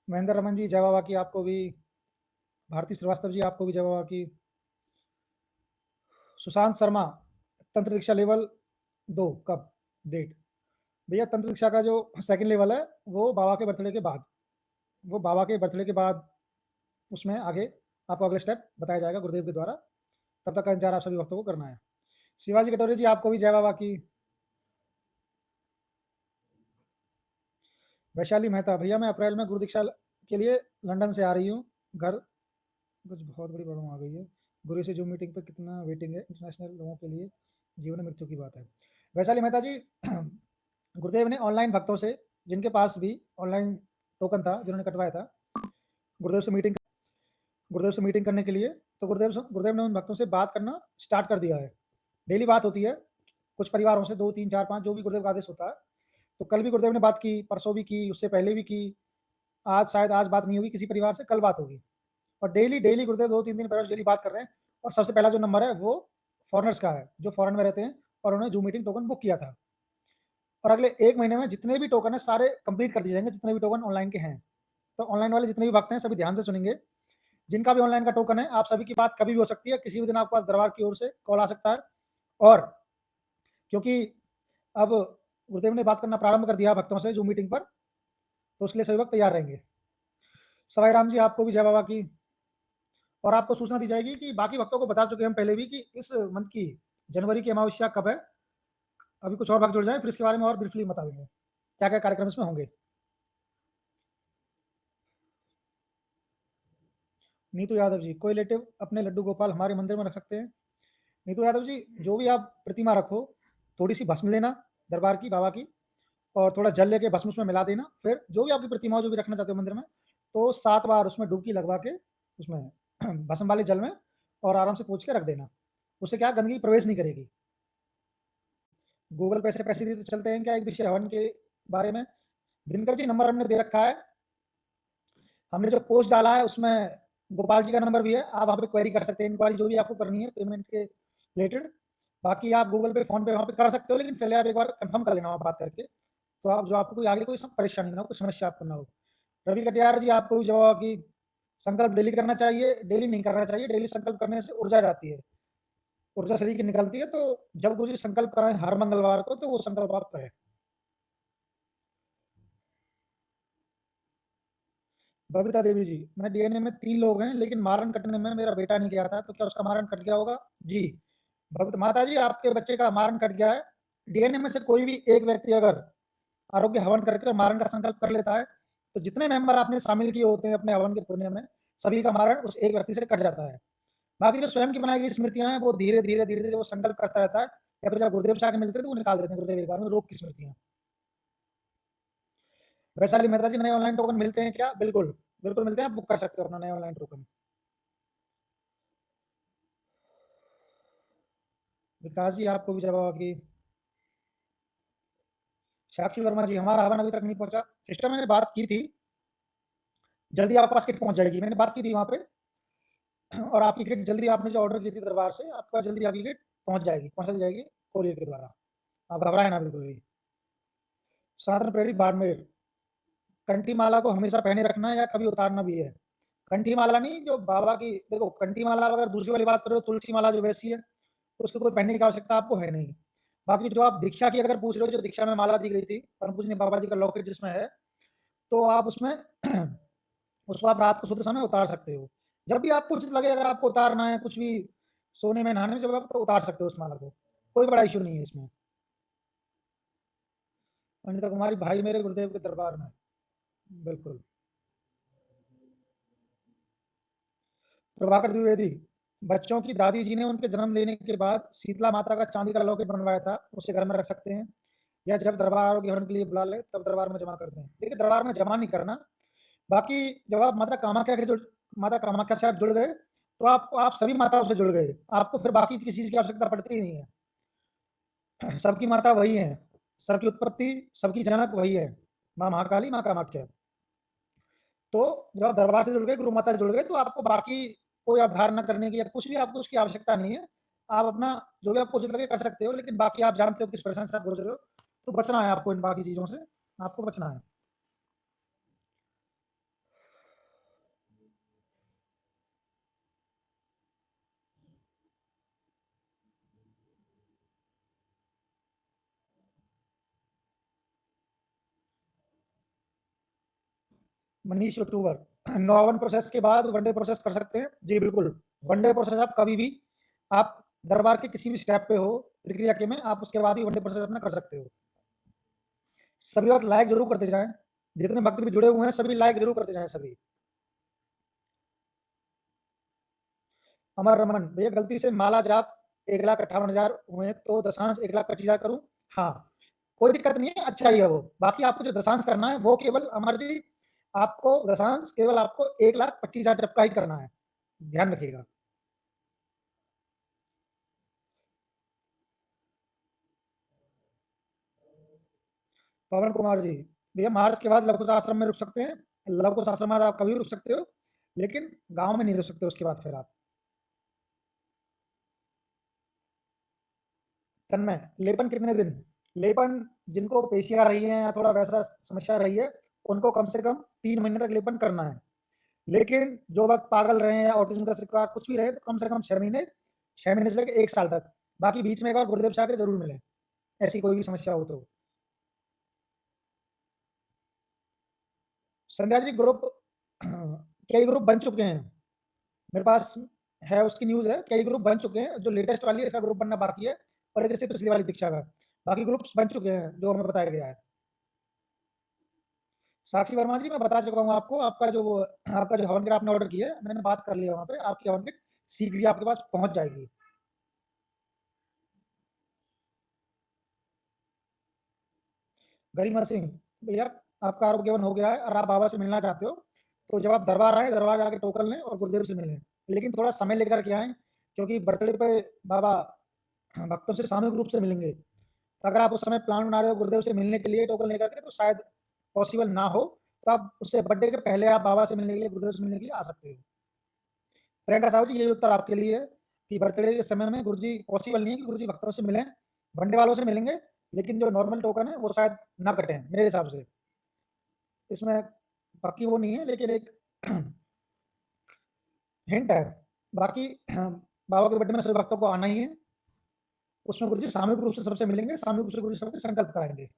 महेंद्र रमन जी जय बाबा की आपको भी। भारती श्रीवास्तव जी आपको भी जय बाबा की। सुशांत शर्मा तंत्र दीक्षा लेवल 2 कब डेट? भैया तंत्र दीक्षा का जो सेकंड लेवल है वो बाबा के बर्थडे के बाद, वो बाबा के बर्थडे के बाद उसमें आगे आपको अगले स्टेप बताया जाएगा गुरुदेव के द्वारा। तब तक का इंतजार आप सभी भक्तों को करना है। शिवाजी कटोरे जी आपको भी जय बाबा की। वैशाली मेहता भैया मैं अप्रैल में गुरु दीक्षा के लिए लंदन से आ रही हूँ। घर कुछ बहुत बड़ी प्रॉब्लम आ गई है। गुरु से जो मीटिंग पे कितना वेटिंग है? इंटरनेशनल लोगों के लिए जीवन मृत्यु की बात है। वैशाली मेहता जी गुरुदेव ने ऑनलाइन भक्तों से, जिनके पास भी ऑनलाइन टोकन था, जिन्होंने कटवाया था गुरुदेव से मीटिंग करने के लिए, तो गुरुदेव ने उन भक्तों से बात करना स्टार्ट कर दिया है। डेली बात होती है कुछ परिवारों से, 2 3 4 5 जो भी गुरुदेव का आदेश होता है। तो कल भी गुरुदेव ने बात की, परसों भी की, उससे पहले भी की। आज शायद आज बात नहीं होगी किसी परिवार से, कल बात होगी। और डेली गुरुदेव 2 3 दिन परिवार से डेली बात कर रहे हैं। और सबसे पहला जो नंबर है वो फॉरनर्स का है, जो फॉरेन में रहते हैं और उन्होंने जूम मीटिंग टोकन बुक किया था। और अगले 1 महीने में जितने भी टोकन है सारे कंप्लीट कर दिए जाएंगे, जितने भी टोकन ऑनलाइन के हैं। तो ऑनलाइन वाले जितने भी भक्त हैं सभी ध्यान से सुनेंगे। जिनका भी ऑनलाइन का टोकन है, आप सभी की बात कभी भी हो सकती है, किसी भी दिन आपके पास दरबार की ओर से कॉल आ सकता है। और क्योंकि अब गुरुदेव ने बात करना प्रारंभ कर दिया भक्तों से जूम मीटिंग पर, तो उसके लिए सभी वक्त तैयार रहेंगे। सवाई राम जी आपको भी जय बाबा की। और आपको सूचना दी जाएगी कि बाकी भक्तों को बता चुके हम पहले भी कि इस मंथ की जनवरी की अमावस्या कब है। अभी कुछ और भक्त जुड़ जाए फिर इसके बारे में और ब्रीफली बता देंगे क्या क्या कार्यक्रम इसमें होंगे। नीतू यादव जी, कोई रिलेटिव अपने लड्डू गोपाल हमारे मंदिर में रख सकते हैं? नीतू यादव जी, जो भी आप प्रतिमा रखो, थोड़ी सी भस्म लेना दरबार की, बाबा की, और थोड़ा जल लेके भस्म उसमें मिला देना। फिर जो भी आपकी प्रतिमा हो, जो भी रखना चाहते हो मंदिर में, तो 7 बार उसमें डुबकी लगवा के उसमें भस्म वाले जल में और आराम से पोंछ के रख देना। उससे क्या गंदगी प्रवेश नहीं करेगी। गूगल पे से पैसे दिए तो चलते हैं क्या एक दूसरे हवन के बारे में? दिनकर जी नंबर हमने दे रखा है, हमने जो पोस्ट डाला है उसमें गोपाल जी का नंबर भी है। आप वहाँ पे क्वेरी कर सकते हैं, इंक्वायरी जो भी आपको करनी है पेमेंट के रिलेटेड। बाकी आप गूगल पे, फोन पे वहाँ पे कर सकते हो, लेकिन पहले आप एक बार कंफर्म कर लेना वहाँ बात करके, तो आप जो आपको कोई आगे कोई परेशानी ना हो, कोई समस्या आपको ना हो। रवि कटियार जी आपको जवाब की संकल्प डेली करना चाहिए? डेली नहीं करना चाहिए, डेली संकल्प करने से ऊर्जा जाती है, ऊर्जा शरीर की निकलती है। तो जब गुरु जी संकल्प कराएं हर मंगलवार को, तो वो संकल्प आप करें। बबीता देवी जी, मैं डीएनए में 3 लोग हैं, लेकिन मारण कटने में मेरा बेटा नहीं गया था, तो क्या उसका मारण कट गया होगा? जी बबीता माता जी, आपके बच्चे का मारण कट गया है। डीएनए में से कोई भी एक व्यक्ति अगर आरोग्य हवन करके मारण का संकल्प कर लेता है, तो जितने मेंबर आपने शामिल किए होते हैं अपने हवन के पुण्य में, सभी का मारण उस एक व्यक्ति से कट जाता है। बाकी जो स्वयं की बनाई गई स्मृतियां हैं वो धीरे धीरे वो संकल्प करता रहता है, या फिर जब गुरुदेव से आके मिलते हैं तो वो निकाल देते हैं गुरुदेव एक बार में रोग की स्मृतियां। वैशाली मेहता जी, नए ऑनलाइन टोकन मिलते हैं क्या? बिल्कुल बिल्कुल मिलते हैं, आप बुक कर सकते हो अपना नया ऑनलाइन टोकन। विकास जी आपको भी जवाब की। साक्षी वर्मा जी, हमारा हवन अभी तक नहीं पहुंचा। सिस्टर मैंने बात की थी, जल्दी आपके पास किट पहुंच जाएगी, मैंने बात की थी वहां पे। और आपकी किट जल्दी, आपने जो ऑर्डर की थी दरबार से, आपका जल्दी आपकी किट पहुंच जाएगी, पहुंचा दी जाएगी कोरियर के द्वारा। आप घबराए ना बिल्कुल भी। सनातन प्रेरित बाड़मेर, कंठी माला को हमेशा पहने रखना है या कभी उतारना भी है? कंठी माला नहीं, जो बाबा की, देखो कंठी माला अगर दूसरी वाली बात करो, तुलसी माला जो वैसी है, तो उसको कोई पहनने की आवश्यकता आपको है नहीं। बाकी जो आप दीक्षा की अगर पूछ रहे हो, जो दीक्षा में माला दी गई थी परम पूजनीय बाबा जी का लॉकेट जिसमें है, तो आप उसमें उसको आप रात को सोते समय उतार सकते हो। जब भी आपको उचित लगे, अगर आपको उतारना है कुछ भी, सोने में नहाने में, जब आप तो उतार सकते हो उस माला को, कोई बड़ा इशू नहीं है इसमें। अनिता कुमारी, भाई मेरे गुरुदेव के दरबार में, बिल्कुल। प्रभाकर द्विवेदी, बच्चों की दादी जी ने उनके जन्म लेने के बाद शीतला माता का चांदी का लॉकेट बनवाया था, उसे घर में रख सकते हैं, या जब दरबार के हवन के लिए बुला ले तब दरबार में जमा कर दें? देखिए दरबार में जमा नहीं करना। बाकी जब आप माता कामाख्या से आप जुड़ गए, तो आप सभी माताओं से जुड़ गए, आपको फिर बाकी किसी चीज की आवश्यकता पड़ती ही नहीं है। सबकी माता वही है, सबकी उत्पत्ति, सबकी जनक वही है, माँ महाकाली, माँ कामाख्या। तो जब आप दरबार से जुड़ गए, गुरु माता से जुड़ गए, तो आपको बाकी कोई अवधारणा करने की या कुछ भी आपको उसकी आवश्यकता नहीं है। आप अपना जो भी आपको उचित लगे कर सकते हो, लेकिन बाकी आप जानते हो किस परेशानी से आप गुजर रहे हो, तो बचना है आपको, इन बाकी चीज़ों से आपको बचना है। मनीष यूट्यूबर, नोवन प्रोसेस के बाद वनडे प्रोसेस कर सकते हैं? जी बिल्कुल, वनडे प्रोसेस आप कभी भी, आप दरबार के किसी भी स्टेप पे हो प्रक्रिया के में, आप उसके बाद ही वनडे प्रोसेस अपना कर सकते हो। सभी वक्त लाइक जरूर करते जाएं, जितने भक्त भी जुड़े हुए हैं सभी लाइक जरूर करते जाएं सभी। अमर रमन भैया, गलती से माला जाप 1,58,000 हुए तो दशांश 1,25,000 करूं? हाँ, कोई दिक्कत नहीं है, अच्छा ही है वो। बाकी आपको जो दशांश करना है वो केवल अमर जी, आपको दशांश केवल आपको 1,25,000 जप का ही करना है, ध्यान रखिएगा। पवन कुमार जी भैया, मार्च के बाद लवकुश आश्रम में रुक सकते हैं। लवकुश आश्रम में आप कभी रुक सकते हो, लेकिन गांव में नहीं रुक सकते उसके बाद फिर आप। तन्मय, लेपन कितने दिन? लेपन, जिनको पेशियां रही है या थोड़ा वैसा समस्या रही है, उनको कम से कम 3 महीने तक लेपन करना है। लेकिन जो वक्त पागल रहे हैं, ऑटिज्म का शिकार कुछ भी रहे, तो कम से कम 6 महीने, 6 महीने से लेकर 1 साल तक। बाकी बीच में एक बार गुरुदेव से आकर जरूर मिले, ऐसी कोई भी समस्या हो तो। संध्या जी, ग्रुप कई ग्रुप बन चुके हैं मेरे पास, है उसकी न्यूज है। कई ग्रुप बन चुके हैं, जो लेटेस्ट वाली है इसका ग्रुप बनना बाकी है, और जैसे पिछली वाली दीक्षा का। बाकी ग्रुप्स बन चुके हैं जो हमें बताया गया है। साक्षी वर्मा जी, मैं बता चुका हूँ आपको, आपका जो हवन किट आपने ऑर्डर किया है, मैंने बात कर लिया वहाँ पे, आपकी हवन किट शीघ्र ही आपके पास पहुंच जाएगी। गरिमा सिंह भैया, आपका आरोग्यवन हो गया है और आप बाबा से मिलना चाहते हो, तो जब आप दरबार आए, दरबार जाके टोकन लें और गुरुदेव से मिलें, लेकिन थोड़ा समय लेकर के आएँ, क्योंकि बर्थडे पे बाबा भक्तों से सामूहिक रूप से मिलेंगे। तो अगर आप उस समय प्लान बना रहे हो गुरुदेव से मिलने के लिए टोकन लेकर के, तो शायद पॉसिबल ना हो। तो आप उससे बर्थडे के पहले आप बाबा से मिलने के लिए, गुरुदेव से मिलने के लिए आ सकते हो। प्रियंका साहू जी, ये उत्तर आपके लिए है कि बर्थडे के समय में गुरुजी पॉसिबल नहीं है कि गुरुजी भक्तों से मिलें, वनडे वालों से मिलेंगे, लेकिन जो नॉर्मल टोकन है वो शायद ना कटें मेरे हिसाब से। इसमें पक्की वो नहीं है, लेकिन एक हिंट है। बाकी बाबा के बर्थडे में सभी भक्तों को आना ही है। उसमें गुरुजी सामूहिक रूप से सबसे मिलेंगे, सामूहिक रूप से गुरुजी सबके संकल्प कराएंगे।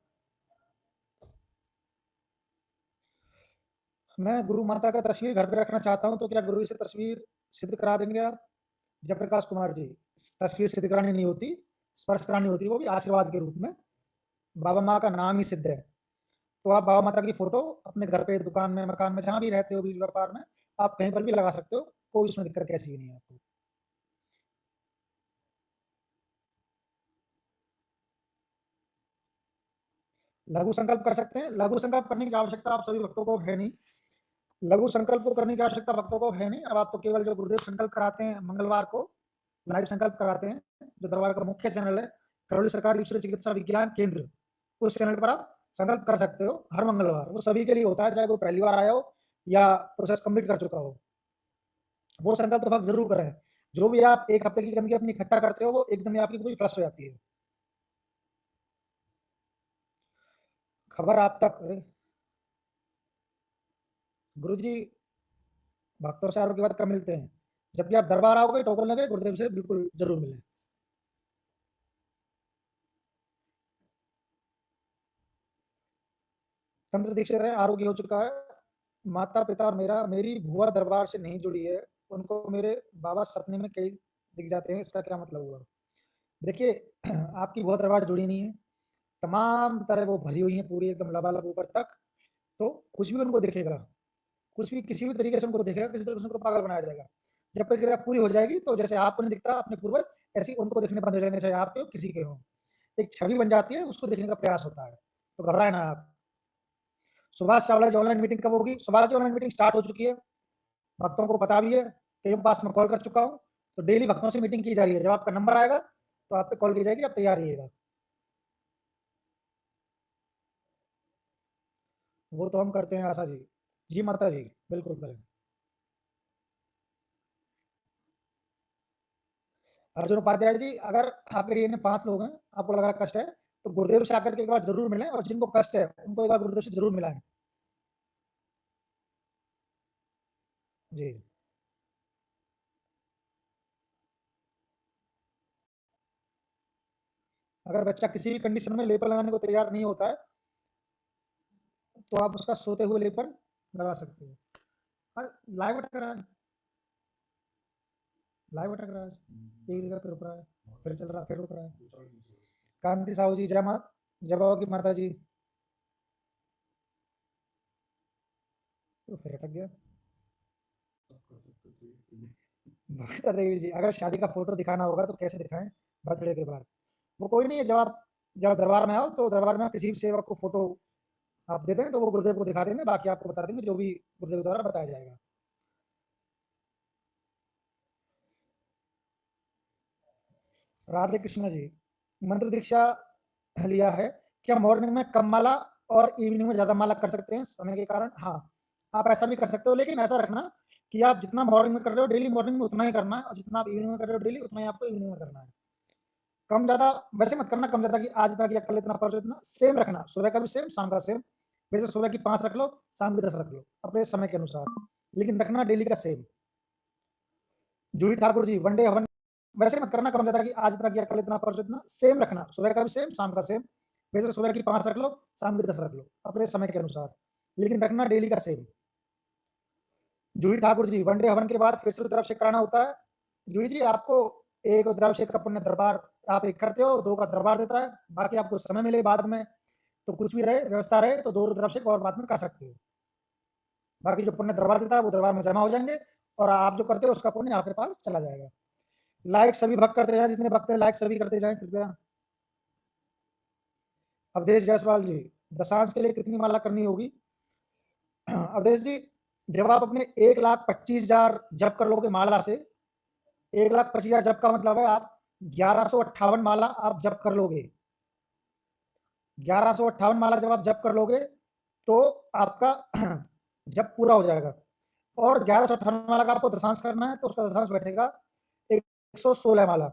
मैं गुरु माता का तस्वीर घर पे रखना चाहता हूँ, तो क्या गुरु से तस्वीर सिद्ध करा देंगे आप? जयप्रकाश कुमार जी, तस्वीर सिद्ध करानी नहीं होती, स्पर्श करानी होती है, वो भी आशीर्वाद के रूप में। बाबा माँ का नाम ही सिद्ध है। तो आप बाबा माता की फोटो अपने घर पे, दुकान में, मकान में, जहाँ भी रहते हो, बीज व्यापार में, आप कहीं पर भी लगा सकते हो, कोई उसमें दिक्कत कैसी भी नहीं है आपको। लघु संकल्प कर सकते हैं, लघु संकल्प करने की आवश्यकता आप सभी भक्तों को है नहीं। लघु संकल्प को करने की आवश्यकता भक्तों को है नहीं। अब आप तो केवल जो गुरुदेव संकल्प कराते हैं मंगलवार को, लाइव संकल्प कराते हैं, जो दरबार का मुख्य चैनल है, करौली सरकारी ईश्वरीय चिकित्सा विज्ञान केंद्र, उस चैनल पर आप संकल्प कर सकते हो हर मंगलवार। वो सभी के लिए होता है, चाहे कोई पहली बार आया हो या प्रोसेस कंप्लीट कर चुका हो। वो संकल्प तो भक्त जरूर करें। जो भी आप 1 हफ्ते की गंदगी अपनी इकट्ठा करते हो, वो एकदम ही आपकी पूरी फ्लश हो जाती है। खबर आप तक, गुरु जी भक्तों से आरोग्य के बाद कब मिलते हैं? जब भी आप दरबार आओगे, टोकन लगे, गुरुदेव से बिल्कुल जरूर मिलें। तंत्र दीक्षित है, आरोग्य हो चुका है। माता पिता और मेरी भुआ दरबार से नहीं जुड़ी है, उनको मेरे बाबा सपने में कई दिख जाते हैं, इसका क्या मतलब हुआ? देखिए, आपकी भुआ दरबार जुड़ी नहीं है, तमाम तरह वो भरी हुई है पूरी एकदम लबालब ऊपर तक। तो कुछ भी उनको दिखेगा, कुछ भी किसी भी तरीके से उनको दिखेगा, किसी तरीके से उनको पागल बनाया जाएगा। जब प्रक्रिया पूरी हो जाएगी, तो जैसे आपको नहीं दिखता अपने पूर्वज, ऐसे ही उनको दिखने बंद हो जाएंगे, चाहे आपके हो किसी के हो। एक छवि बन जाती है, उसको देखने का प्रयास होता है। तो घबराए ना आप। सुभाष चावला जी, ऑनलाइन मीटिंग कब होगी? Subhash ji, online meeting start हो चुकी है, भक्तों को पता भी है, कईयों के पास मैं कॉल कर चुका हूँ। तो डेली भक्तों से मीटिंग की जा रही है। जब आपका नंबर आएगा तो आप पे कॉल की जाएगी, आप तैयार रहिएगा। वो तो हम करते हैं आशा जी। जी माता जी, बिल्कुल करें। अर्जुन उपाध्याय जी, अगर आपके एरिया में 5 लोग हैं, आपको लग रहा है कष्ट है, तो गुरुदेव से आकर के एक बार जरूर मिलें, और जिनको कष्ट है उनको एक बार गुरुदेव से जरूर मिलाएं। जी। अगर बच्चा किसी भी कंडीशन में लेपन लगाने को तैयार नहीं होता है, तो आप उसका सोते हुए लेपन लगा सकते हो। लाइव अटक रहा है, लाइव अटक रहा है, एक जगह पे रुक रहा है, फिर चल रहा, फिर रुक रहा है। कांति साहू जी, जय बाबा की माता जी। तो फिर अटक गया। बबीता देवी जी, अगर शादी का फोटो दिखाना होगा तो कैसे दिखाएं बर्थडे के बाद? वो कोई नहीं है, जब दरबार में आओ तो दरबार में आप किसी भी सेवक को फोटो आप दे दें तो वो गुरुदेव को दिखा देंगे, बाकी आपको बता देंगे जो भी गुरुदेव द्वारा बताया जाएगा। राधे कृष्णा जी, मंत्र दीक्षा लिया है, क्या मॉर्निंग में कम माला और इवनिंग में ज्यादा माला कर सकते हैं समय के कारण? हाँ, आप ऐसा भी कर सकते हो, लेकिन ऐसा रखना कि आप जितना मॉर्निंग में कर रहे हो डेली मॉर्निंग में उतना ही करना है, और जितना आप इवनिंग में कर रहे हो डेली उतना ही आपको इवनिंग में करना है। कम ज्यादा वैसे मत करना, कम ज्यादा कि आज इतना किया कल इतना परसों इतना, सेम रखना, सुबह का भी सेम शाम का सेम। वैसे सुबह की 5 रख लो, शाम की 10 रख लो, अपने समय के अनुसार, लेकिन रखना डेली का सेम। जूही ठाकुर जी, वनडे हवन वैसे मत करना, कम ज्यादा कि आज इतना किया कल इतना परसों इतना, सेम रखना, सुबह का भी सेम शाम का सेम। वैसे सुबह की 5 रख लो, शाम की 10 रख लो, अपने समय के अनुसार, लेकिन रखना डेली का सेम। जूही ठाकुर जी, वनडे हवन के बाद फिर से रुद्राभिषेक कराना होता है? जूही जी, आपको एक रुद्राभिषेक का पुण्य दरबार आप एक करते हो, 2 का दरबार देता है, बाकी आपको समय मिले बाद में तो कुछ भी रहे व्यवस्था रहे तो 2 रुद्राभिषेक और बाद में कर सकते हो। बाकी जो पुण्य दरबार देता है वो दरबार में जमा हो जाएंगे, और आप जो करते हो उसका पुण्य आपके पास चला जाएगा। लाइक सभी भक्त करते जाए, जितने भक्त हैं लाइक सभी करते जाएं कृपया। अवधेश जायसवाल जी, दशांश के लिए कितनी माला करनी होगी? अवधेश जी, जब आप अपने 1,25,000 जप कर लोगे माला से, 1,25,000 जप का मतलब है आप 1158 माला आप जप कर लोगे। 1158 माला जब आप जप कर लोगे तो आपका जप पूरा हो जाएगा। और 1158 माला का आपको दशांश करना है तो उसका दशांश बैठेगा 116 माला।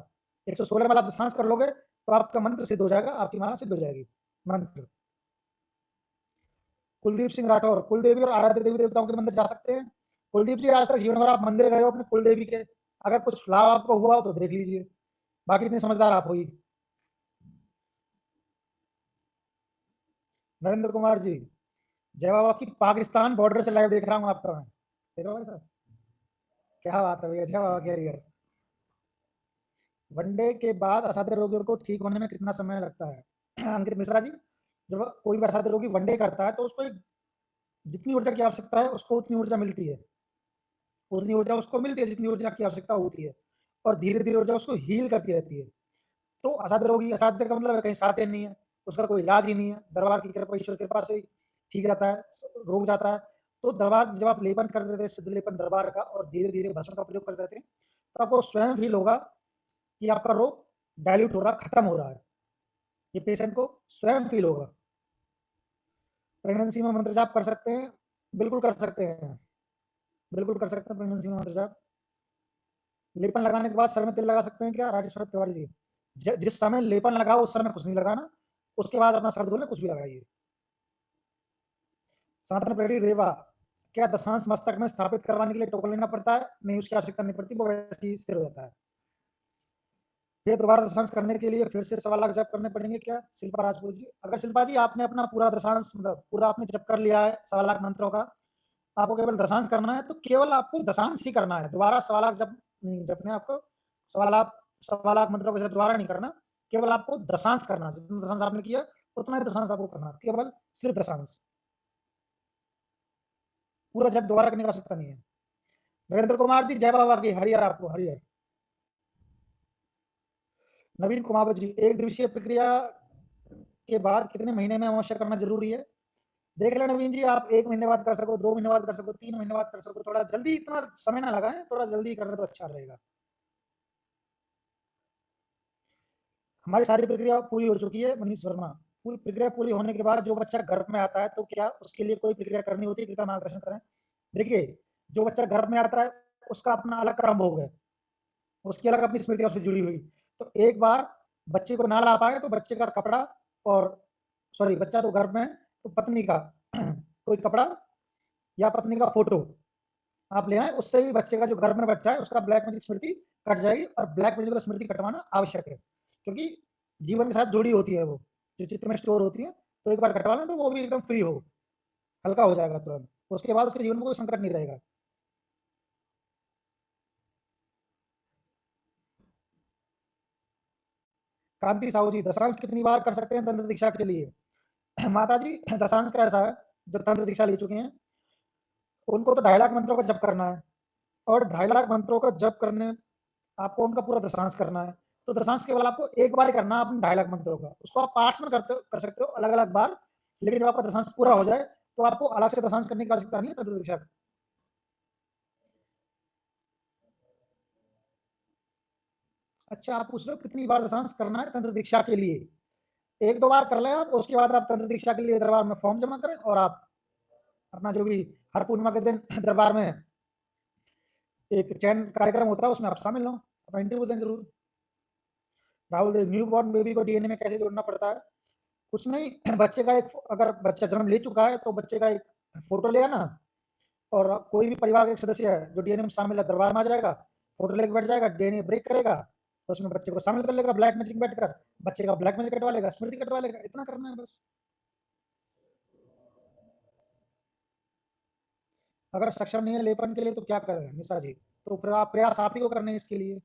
116 माला आप दशांश कर लोगे तो आपका मंत्र सिद्ध हो जाएगा, आपकी माला सिद्ध हो जाएगी। मंत्र कुलदीप सिंह राठौर, कुलदेवी और आराध्य देवी देवताओं के मंदिर जा सकते हैं? कुलदीप जी, आज तक जीवन भर आप मंदिर गए हो अपने कुलदेवी के, अगर कुछ लाभ आपको हुआ हो तो देख लीजिए, बाकी इतने समझदार आप हो ही। नरेंद्र कुमार जी, जय बाबा की पाकिस्तान बॉर्डर से लाइव देख रहा हूँ आपका मैं। देखो भाई साहब, क्या बात है भैया, जय बाबा कैरियर। वनडे के बाद असाध्य रोगियों को ठीक होने में कितना समय लगता है? अंकित मिश्रा जी, जब कोई भी असाध्य रोगी वनडे करता है तो उसको जितनी ऊर्जा की आवश्यकता है उसको उतनी ऊर्जा मिलती है, उतनी ऊर्जा उसको मिलती है जितनी ऊर्जा की आवश्यकता होती है, और धीरे धीरे ऊर्जा उसको हील करती रहती है। तो असाध्य रोगी, असाध्य का मतलब कहीं साध्य नहीं है, उसका कोई इलाज ही नहीं है, दरबार की कृपा ईश्वर की कृपा से ठीक जाता है, रोग जाता है। तो दरबार जब आप लेपन कर देते हैं सिद्ध लेपन दरबार का और धीरे धीरे भस्म का प्रयोग कर देते हैं तो आपको स्वयं फील होगा कि आपका रोग डायल्यूट हो रहा, खत्म हो रहा है, ये पेशेंट को स्वयं फील होगा। प्रेगनेंसी में मंत्र जाप कर सकते हैं? बिल्कुल कर सकते हैं, बिल्कुल कर सकते हैं प्रेगनेंसी में मंत्र जाप। लेपन लगाने के बाद सर में तेल लगा सकते हैं क्या? राजेश भरत तिवारी जी, जिस समय लेपन लगाओ उस समय कुछ नहीं लगाना, उसके बाद अपना सर धो ले, कुछ भी लगाइए। सनातन पेड़ी रेवा, क्या दशांश मस्तक में स्थापित करवाने के लिए टोकन लेना पड़ता है? नहीं, उसकी आवश्यकता नहीं पड़ती, वो वैसे ही स्थिर हो जाता है। फिर दोबारा दशांश करने के लिए फिर से 1.25 लाख जप करने पड़ेंगे क्या? शिल्पा राजपूत जी, अगर शिल्पा जी आपने अपना पूरा दशांश मतलब पूरा आपने जप कर लिया है 1.25 लाख मंत्रों का, आपको केवल दशांश करना है तो केवल आपको दशांश ही करना है, दोबारा 1.25 लाख जप नहीं जपने आपको। 1.25 लाख मंत्रों को जब दोबारा नहीं करना, केवल आपको दशांश करना, जितना दशांश आपने किया उतना ही दशांश आपको करना, केवल सिर्फ दशांश, पूरा जब दोबारा करने की आवश्यकता नहीं है। नरेंद्र कुमार जी, जय बाबा की, हरिहर आपको हरिहर। नवीन कुमार जी, एक दिवसीय प्रक्रिया के बाद कितने महीने में अमावस्या करना जरूरी है? देख लें नवीन जी, आप 1 महीने बाद कर सको, 2 महीने बाद कर सको, 3 महीने बाद कर सको, थोड़ा जल्दी इतना समय ना लगाएं, थोड़ा जल्दी कर रहे तो अच्छा रहेगा। हमारी सारी प्रक्रिया पूरी हो चुकी है मनीष वर्मा। पूरी प्रक्रिया पूरी होने के बाद जो बच्चा गर्भ में आता है तो क्या उसके लिए कोई प्रक्रिया करनी होती है? कृपया मार्गदर्शन करें। देखिए, जो बच्चा गर्भ में आता है उसका अपना अलग कर्म भोग है, उसकी अलग अपनी स्मृतियां उससे जुड़ी हुई। तो एक बार बच्चे को ना ला पाए तो बच्चे का कपड़ा और सॉरी बच्चा तो गर्भ में है तो पत्नी का कोई कपड़ा या पत्नी का फोटो आप ले आए, उससे ही बच्चे का जो गर्भ में बच्चा है उसका ब्लैक मैजिक स्मृति कट जाएगी, और ब्लैक मैजिक स्मृति कटवाना आवश्यक है क्योंकि जीवन के साथ जुड़ी होती है वो, जो चित्र में स्टोर होती है, तो एक बार कटवा लें तो वो भी एकदम फ्री हो, हल्का हो जाएगा तुरंत। उसके बाद उसके जीवन में कोई संकट नहीं रहेगा। कांति साहू जी, दशांश कितनी बार कर सकते हैं तंत्र दीक्षा के लिए? माता जी, दशांश का ऐसा है, जो तंत्र दीक्षा ले चुके हैं उनको तो 2.5 लाख मंत्रों का जप करना है, और 2.5 लाख मंत्रों का जप करने आपको उनका पूरा दशांश करना है। तो दशांश केवल आपको एक बार ही करना है अपने 2.5 लाख मंत्रों का। उसको आप पार्ट्स में कर सकते हो अलग अलग बार, लेकिन जब आपका दशांश पूरा हो जाए तो आपको अलग से दशांश करने की आवश्यकता नहीं है तंत्र दीक्षा। अच्छा, आप पूछ रहे हो कितनी बार दशांश करना है तंत्र दीक्षा के लिए? 1-2 बार कर लें आप, उसके बाद आप तंत्र दीक्षा के लिए दरबार में फॉर्म जमा करें, और आप अपना जो भी हर पूर्णिमा के दिन दरबार में एक चयन कार्यक्रम होता है, उसमें आप शामिल हो, अपना इंटरव्यू दें जरूर। Rahul Dev, new born baby को डीएनए में कैसे जोड़ना पड़ता है? कुछ नहीं, बच्चे का एक, अगर बच्चा जन्म ले चुका है तो बच्चे का एक फोटो ले आना, और कोई भी परिवार का एक सदस्य है जो डीएनए में शामिल है दरबार में आ जाएगा, फोटो लेके बैठ जाएगा, डीएनए ब्रेक करेगा, तो उसमें बच्चे को शामिल कर लेगा ब्लैक मैजिक बैठकर, बच्चे का ब्लैक मैजिक कटवा लेगा, स्मृति कटवा लेगा, इतना करना है बस। अगर सक्षम नहीं है लेपन के लिए तो क्या करें निशा जी? तो प्रयास आप ही को करने हैं इसके लिए।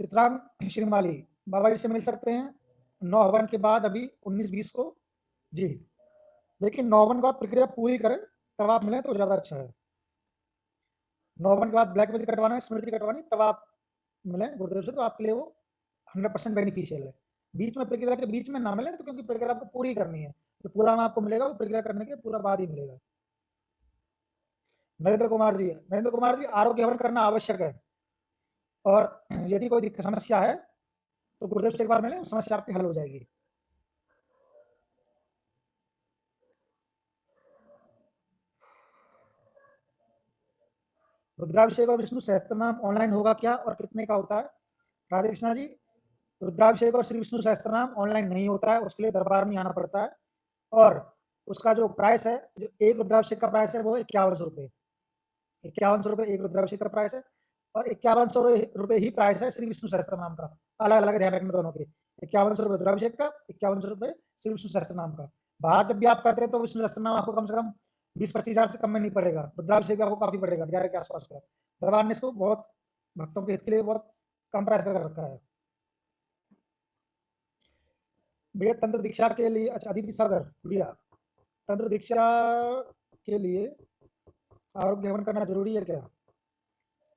चित्रांग श्रीमाली, बाबा जी से मिल सकते हैं 9 हवन के बाद, अभी 19-20 को जी, लेकिन 9 हवन के बाद प्रक्रिया पूरी करें तब आप मिलें तो ज़्यादा अच्छा है। 9 हवन के बाद ब्लैक मैजिक कटवाना है, स्मृति कटवानी, तब आप मिलें गुरुदेव से, तो आपके लिए वो 100% बेनिफिशियल है। बीच में, प्रक्रिया के बीच में ना मिले तो, क्योंकि प्रक्रिया आपको पूरी करनी है, जो पूरा आपको मिलेगा वो प्रक्रिया करने के पूरा बाद ही मिलेगा। नरेंद्र कुमार जी, आरोग्य हवन करना आवश्यक है, और यदि कोई समस्या है तो गुरुदेव से एक बार मिलें, समस्या आपकी हल हो जाएगी। रुद्राभिषेक और विष्णु सहस्त्रनाम ऑनलाइन होगा क्या, और कितने का होता है? राधे कृष्णा जी, रुद्राभिषेक और श्री विष्णु सहस्त्रनाम ऑनलाइन नहीं होता है, उसके लिए दरबार में आना पड़ता है, और उसका जो प्राइस है, जो एक रुद्राभिषेक का प्राइस है वो 5100 रुपये। 5100 रुपये एक रुद्राभिषेक का प्राइस है, और 5100 रुपये ही प्राइस है श्री विष्णु सहस्त्र नाम का। अलग अलग ध्यान रखना दोनों के, 5100 रुपये रुद्राभिषेक का, 5100 रुपये श्री विष्णु सहस्त्र नाम का। बाहर जब भी आप करते हैं तो विष्णु सहस्त्र नाम आपको कम से कम 20-25 हज़ार से कम में नहीं पड़ेगा, रुद्राभिषेक आपको काफी पड़ेगा 11 के आसपास का। दरबार ने इसको बहुत भक्तों के हित के लिए बहुत कम प्राइस का कर रखा है। भैया तंत्र दीक्षा के लिए, अच्छा अदिति सागर भैया, तंत्र दीक्षा के लिए आरोग्य हवन करना जरूरी है क्या?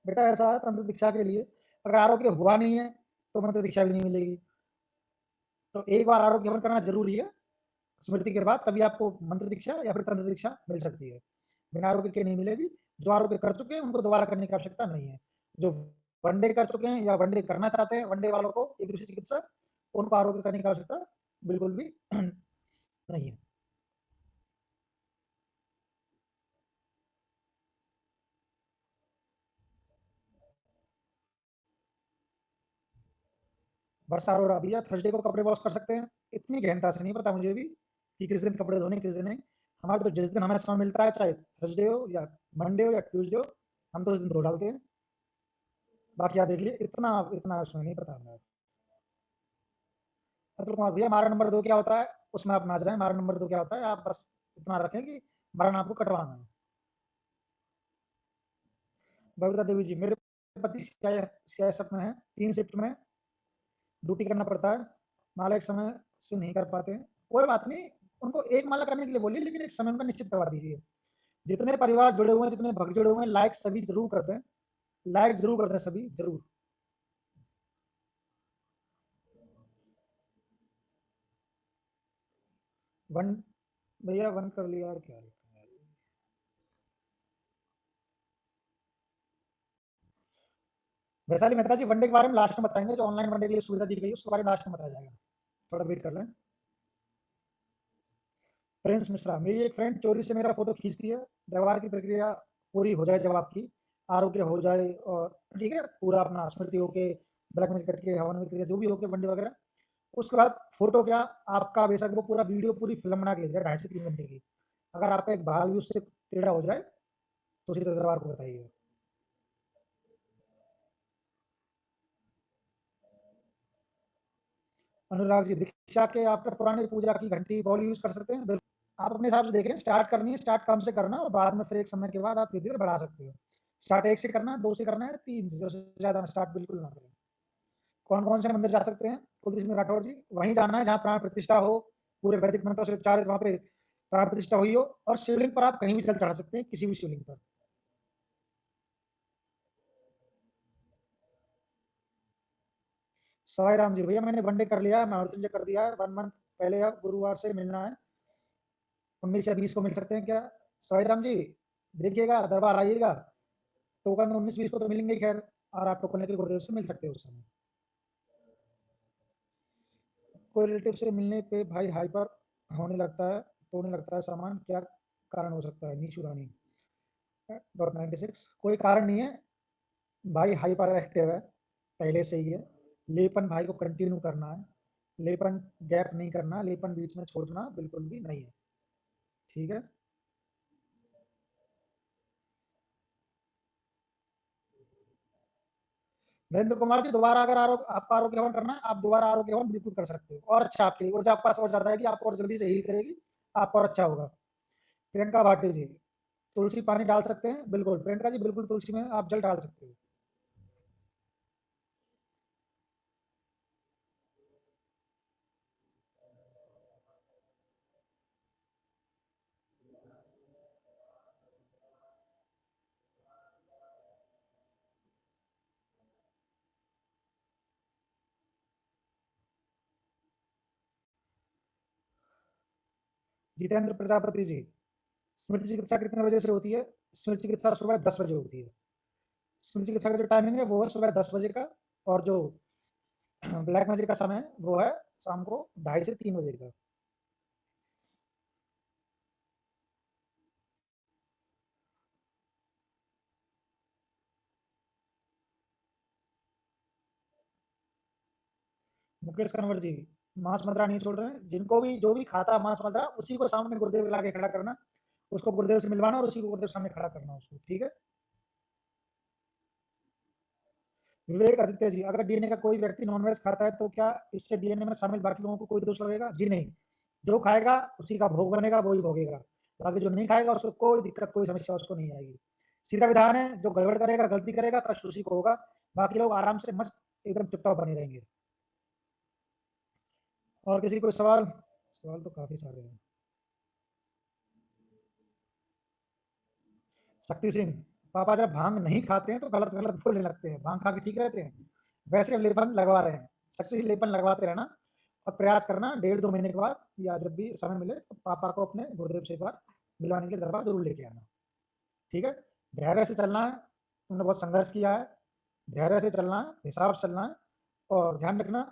बेटा ऐसा है, तंत्र दीक्षा के लिए अगर आरोग्य हुआ नहीं है तो मंत्र दीक्षा भी नहीं मिलेगी, तो एक बार आरोग्य हवन करना जरूरी है स्मृति के बाद, तभी आपको मंत्र दीक्षा या फिर तंत्र दीक्षा मिल सकती है, बिना आरोग्य के नहीं मिलेगी। जो आरोग्य कर चुके हैं उनको दोबारा करने की आवश्यकता नहीं है। जो वनडे कर चुके हैं या वनडे करना चाहते हैं, वनडे वालों को एक दूसरी चिकित्सा, उनको आरोग्य करने की आवश्यकता बिल्कुल भी नहीं है। वर्षा अरोड़ा, भैया थर्सडे को कपड़े वॉश कर सकते हैं? इतनी गहनता से नहीं पता मुझे भी कि किस दिन कपड़े धोने किस दिन नहीं। हमारे तो जिस दिन हमें समय मिलता है, चाहे थर्सडे हो या मंडे हो या ट्यूसडे हो, हम तो उस दिन धो डालते हैं। बाकी आप देख लिए, इतना इतना उसमें नहीं पता हमें। अतुल कुमार, भैया हमारा नंबर 2 क्या होता है? उसमें आप ना जाए, हमारा नंबर 2 क्या होता है आप बस इतना रखें कि मरण आपको कटवाना है। बबीता देवी जी, मेरे पति सीआईएसएफ में है, 3 शिफ्ट में ड्यूटी करना पड़ता है, माला एक समय से नहीं कर पाते हैं। कोई बात नहीं, उनको एक माला करने के लिए बोलिए, लेकिन एक समय उनका निश्चित करवा दीजिए। जितने परिवार जुड़े हुए हैं, जितने भक्त जुड़े हुए हैं, लाइक सभी जरूर कर दें, लाइक जरूर कर दें सभी जरूर। वन, भैया वन कर लिया और क्या लिखा है? वैशाली मेहता जी, वनडे के बारे में लास्ट में बताएंगे, जो ऑनलाइन वनडे के लिए सुविधा दी गई है उसके बारे में लास्ट में बताया जाएगा, थोड़ा वेट कर लें। प्रिंस मिश्रा, मेरी एक फ्रेंड चोरी से मेरा फोटो खींचती है, दरबार की प्रक्रिया पूरी हो जाए जब आपकी आरोग्य हो जाए, और ठीक है पूरा अपना स्मृति होके, ब्लैक मैजिक करके, हवन में क्रिया जो भी होके वनडे वगैरह, उसके बाद फोटो क्या, आपका बेशक वो पूरा वीडियो पूरी फिल्म बना के ले जाए 2.5 से 3 घंटे की, अगर आपका एक बाल भी उससे टेढ़ा हो जाए तो सीधे दरबार को बताइए। अनुराग जी, दीक्षा के आफ्टर पुरानी पूजा की घंटी बॉल यूज कर सकते हैं? बिल्कुल। आप अपने हिसाब से देखें, स्टार्ट करनी है, स्टार्ट कम से करना और बाद में फिर एक समय के बाद आप धीरे-धीरे बढ़ा सकते हो। स्टार्ट 1 से करना है, 2 से करना है, 3 से, उससे ज़्यादा स्टार्ट बिल्कुल ना करें। कौन-कौन से मंदिर जा सकते हैं? कुलदीप सिंह राठौर जी, वहीं जाना है जहाँ प्राण प्रतिष्ठा हो, पूरे वैदिक मंत्रों से उच्चारित वहाँ पे प्राण प्रतिष्ठा हुई हो, और शिवलिंग पर आप कहीं भी जल चढ़ा सकते हैं, किसी भी शिवलिंग पर। सवाई राम जी, भैया मैंने वनडे कर लिया है, मृत्युंजय कर दिया है, 1 मंथ पहले, अब गुरुवार से मिलना है। 19 या 20 को मिल सकते हैं क्या? सवाई राम जी, देखिएगा, दरबार आइएगा, टोकन 19-20 को तो मिलेंगे ही खैर, और आप टोकन लेके गुरुदेव से मिल सकते हो उस समय। कोई रिलेटिव से मिलने पे भाई हाइपर होने लगता है, तोड़ने लगता है सामान, क्या कारण हो सकता है? नीशू रानी .96, कोई कारण नहीं है भाई, हाइपर एक्टिव है पहले से ही है। लेपन भाई को कंटिन्यू करना है, लेपन गैप नहीं करना, लेपन बीच में छोड़ना बिल्कुल भी नहीं है, ठीक है। नरेंद्र कुमार जी, दोबारा अगर आपका आरोग्य हवन करना है, आप दोबारा आरोग्य हवन बिल्कुल कर सकते हो, और अच्छा आपके लिए ऊर्जा आपके पास और ज्यादा है कि आपको और जल्दी से हील करेगी, आपको और अच्छा होगा। प्रियंका भाटी जी, तुलसी पानी डाल सकते हैं, बिल्कुल प्रियंका जी, बिल्कुल तुलसी में आप जल डाल सकते हो। जितेंद्र प्रजापति जी, स्मृति चिकित्सा कितने बजे से होती है? स्मृति चिकित्सा सुबह 10 बजे होती है। स्मृति चिकित्सा का जो टाइमिंग है वो है सुबह 10 बजे का, और जो ब्लैक मैजिक का समय है वो है शाम को 2:30 से 3 बजे का। मुकेश कन्वर जी, मांस मदिरा नहीं छोड़ रहे हैं, जिनको भी जो भी खाता मांस मदिरा, उसी को सामने गुरुदेव ला के खड़ा करना, उसको गुरुदेव से मिलवाना और उसी को गुरुदेव सामने खड़ा करना उसको, ठीक है। विवेक आदित्य जी, अगर डीएनए का कोई व्यक्ति नॉनवेज खाता है तो क्या इससे डीएनए में शामिल बाकी लोगों को कोई दोष लगेगा? जी नहीं, जो खाएगा उसी का भोग बनेगा, वही भोगेगा। बाकी जो नहीं खाएगा उसको कोई दिक्कत, कोई समस्या उसको नहीं आएगी। सीधा विधान है, जो गड़बड़ करेगा, गलती करेगा, कष्ट उसी को होगा, बाकी लोग आराम से मस्त एकदम टिप-टॉप बने रहेंगे। और किसी कोई सवाल? सवाल तो काफी सारे हैं। शक्ति सिंह, पापा जब भांग नहीं खाते हैं तो गलत गलत बोलने लगते हैं, भांग खा के ठीक रहते हैं, वैसे अब लेपन लगवा रहे हैं। शक्ति सिंह, लेपन लगवाते रहना और प्रयास करना 1.5-2 महीने के बाद, या जब भी समय मिले तो पापा को अपने गुरुदेव से एक बार मिलवाने के लिए दरबार जरूर लेके आना, ठीक है। धैर्य से चलना है, तुमने बहुत संघर्ष किया है, धैर्य से चलना है, हिसाब से चलना है, और ध्यान रखना,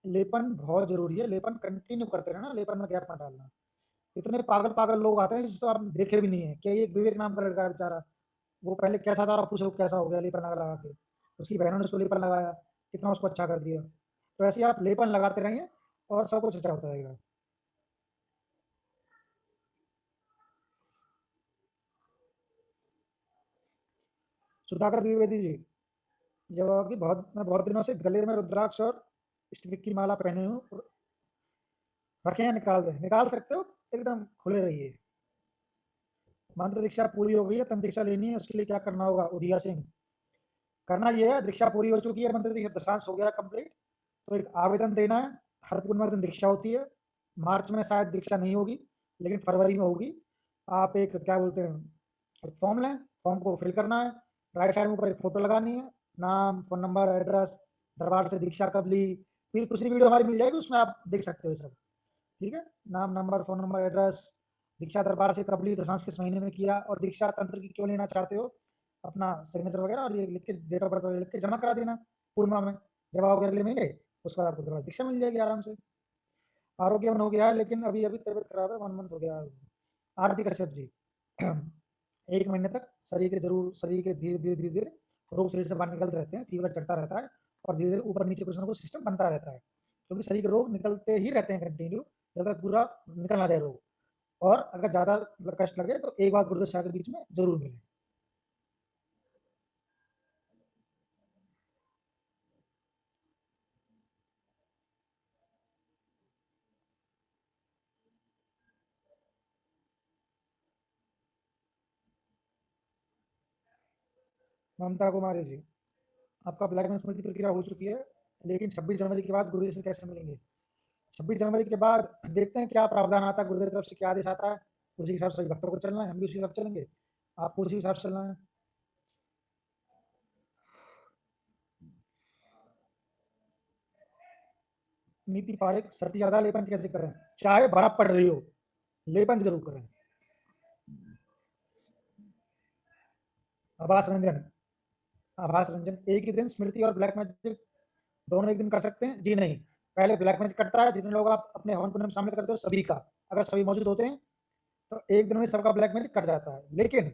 लेपन बहुत जरूरी है, लेपन कंटिन्यू करते रहना, लेपन में गैप मत डालना। इतने पागल पागल लोग आते हैं जिसको आप देखे भी नहीं है, क्या एक विवेक नाम का लड़का है बेचारा, वो पहले कैसा था और पूछो कैसा हो गया लेपन लगा के, उसकी बहनों ने उसको लेपन लगाया, कितना उसको अच्छा कर दिया। तो ऐसे ही आप लेपन लगाते रहेंगे और सब कुछ अच्छा होता रहेगा। सुधाकर द्विवेदी जी, जब कि मैं बहुत दिनों से गले में रुद्राक्ष और स्टिक की माला पहने हूँ, रखे हैं, निकाल दे, निकाल सकते हो, एकदम खुले रहिए। मंत्र दीक्षा पूरी हो गई है, तंत्र दीक्षा लेनी है, उसके लिए क्या करना होगा? उधिया सिंह, करना ये है, दीक्षा पूरी हो चुकी है, मंत्र दीक्षा दशांश हो गया कंप्लीट, तो एक आवेदन देना है। हर पूर्णिमा के दिन दीक्षा होती है, मार्च में शायद दीक्षा नहीं होगी, लेकिन फरवरी में होगी। आप एक क्या बोलते हैं, एक फॉर्म लें, फॉर्म को फिल करना है, राइट साइड में ऊपर एक फोटो लगानी है, नाम, फोन नंबर, एड्रेस, दरबार से दीक्षा कब ली, फिर दूसरी वीडियो हमारी मिल जाएगी, उसमें आप देख सकते हो सब, ठीक है। नाम, नंबर, फोन नंबर, एड्रेस, दीक्षा दरबार से कब ली, दशांश किस महीने में किया, और दीक्षा तंत्र की क्यों लेना चाहते हो, अपना सिग्नेचर वगैरह और ये लिख के, डेट ऑफ बर्थ वगैरह लिख के जमा करा देना पूर्णिमा में। जब आओगे अगले महीने, उसके बाद आपको दरबार दीक्षा मिल जाएगी आराम से। आरोग्य हो गया है, लेकिन अभी अभी तबियत खराब है, 1 मंथ हो गया। आरती कश्यप जी, 1 महीने तक शरीर के धीरे धीरे धीरे धीरे रोग शरीर से बाहर निकलते रहते हैं, फीवर चढ़ता रहता है, और धीरे धीरे ऊपर नीचे कुछ ना कुछ सिस्टम बनता रहता है, क्योंकि शरीर के रोग निकलते ही रहते हैं कंटिन्यू, जब तक पूरा निकल ना जाए रोग। और अगर ज़्यादा कष्ट लगे तो एक बार गुरुदत्त शाह के बीच में जरूर मिले। ममता कुमारी जी, आपका ब्लैक में स्मृति प्रक्रिया हो चुकी है, लेकिन 26 जनवरी के बाद गुरुजी से कैसे मिलेंगे? 26 जनवरी के बाद देखते हैं क्या प्रावधान आता है, गुरुदेव की तरफ से क्या आदेश आता है, उसी हिसाब से भक्तों को चलना है, हम भी उसी हिसाब से चलेंगे, आपको उसी हिसाब से चलना है। नीति पारिक, सर्दी ज्यादा लेपन कैसे करें? चाहे बर्फ पड़ रही हो, लेपन जरूर करें। आभास रंजन, आभास रंजन, एक ही दिन स्मृति और ब्लैक मैजिक दोनों एक दिन कर सकते हैं? जी नहीं, पहले ब्लैक मैजिक कटता है, जितने लोग आप अपने हवन कुंड में शामिल करते हो सभी का, अगर सभी मौजूद होते हैं तो एक दिन में सबका ब्लैक मैजिक कट जाता है। लेकिन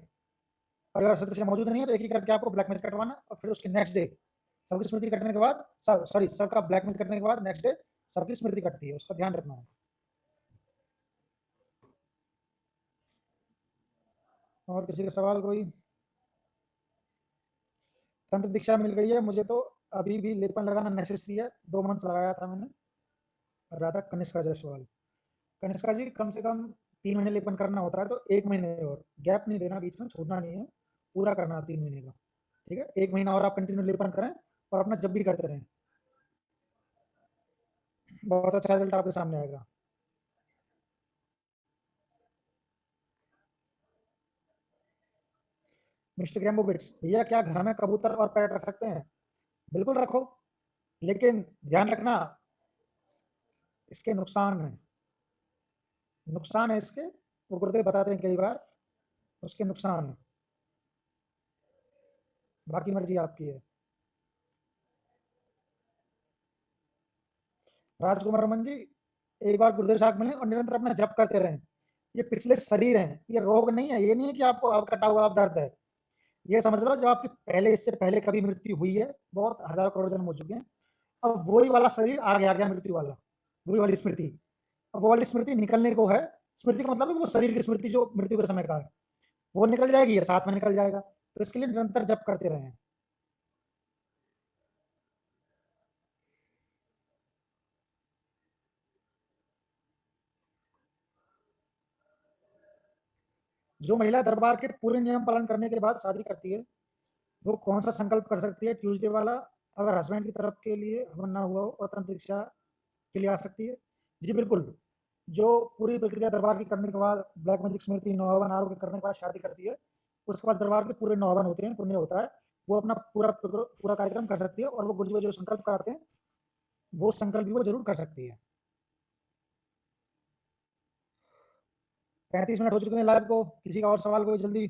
अगर सदस्य मौजूद नहीं है तो एक ही करके आपको ब्लैक मैजिक कटवाना, और फिर उसके नेक्स्ट डे सबकी स्मृति कटने के बाद, सॉरी, सबका ब्लैक मैजिक कटने के बाद नेक्स्ट डे सबकी स्मृति कटती है, उसका ध्यान रखना है। और किसी का सवाल कोई? तंत्र दीक्षा मिल गई है मुझे, तो अभी भी लेपन लगाना नेसेसरी है, 2 मंथ लगाया था मैंने। राधा कनिष्का जायसवाल, कनिष्का जी कम से कम 3 महीने लेपन करना होता है, तो 1 महीने और गैप नहीं देना, बीच में छोड़ना नहीं है, पूरा करना 3 महीने का। ठीक है, 1 महीना और आप कंटिन्यू लेपन करें और अपना जब भी करते रहें, बहुत अच्छा रिजल्ट आपके सामने आएगा। मिस्टर ग्रैम्बोविट्स, भैया क्या घर में कबूतर और पैरट रख सकते हैं? बिल्कुल रखो, लेकिन ध्यान रखना इसके नुकसान है, नुकसान है इसके, वो गुरुदेव बताते हैं कई बार, उसके नुकसान है, बाकी मर्जी आपकी है। राजकुमार रमन जी, एक बार गुरुदेव साहब मिलें और निरंतर अपना जप करते रहें, ये पिछले शरीर हैं, ये रोग नहीं है, ये नहीं है कि आपको अब कटा हुआ आप दर्द है, ये समझ लो जो आपकी पहले, इससे पहले कभी मृत्यु हुई है, बहुत हजार करोड़ जन्म हो चुके हैं, अब वही वाला शरीर आ गया मृत्यु वाला, वही वाली स्मृति, अब वो वाली स्मृति निकलने को है। स्मृति का मतलब है वो शरीर की स्मृति जो मृत्यु के समय का है, वो निकल जाएगी या साथ में निकल जाएगा, तो इसके लिए निरंतर जप करते रहें। जो महिला दरबार के पूरे नियम पालन करने के बाद शादी करती है, वो कौन सा संकल्प कर सकती है? ट्यूसडे वाला, अगर हस्बैंड की तरफ के लिए हवन ना हुआ हो और तंत्र दीक्षा के लिए आ सकती है। जी बिल्कुल, जो पूरी प्रक्रिया दरबार की करने के बाद, ब्लैक मैजिक स्मृति 9 हवन आरोग्य करने के बाद शादी करती है, उसके बाद दरबार के पूरे 9 हवन होते हैं, पुण्य होता है, वो अपना पूरा पूरा कार्यक्रम कर सकती है, और वो गुरुजी जो संकल्प कराते हैं वो संकल्प भी वो जरूर कर सकती है। 35 मिनट हो चुके हैं लाइव को, किसी का और सवाल कोई जल्दी?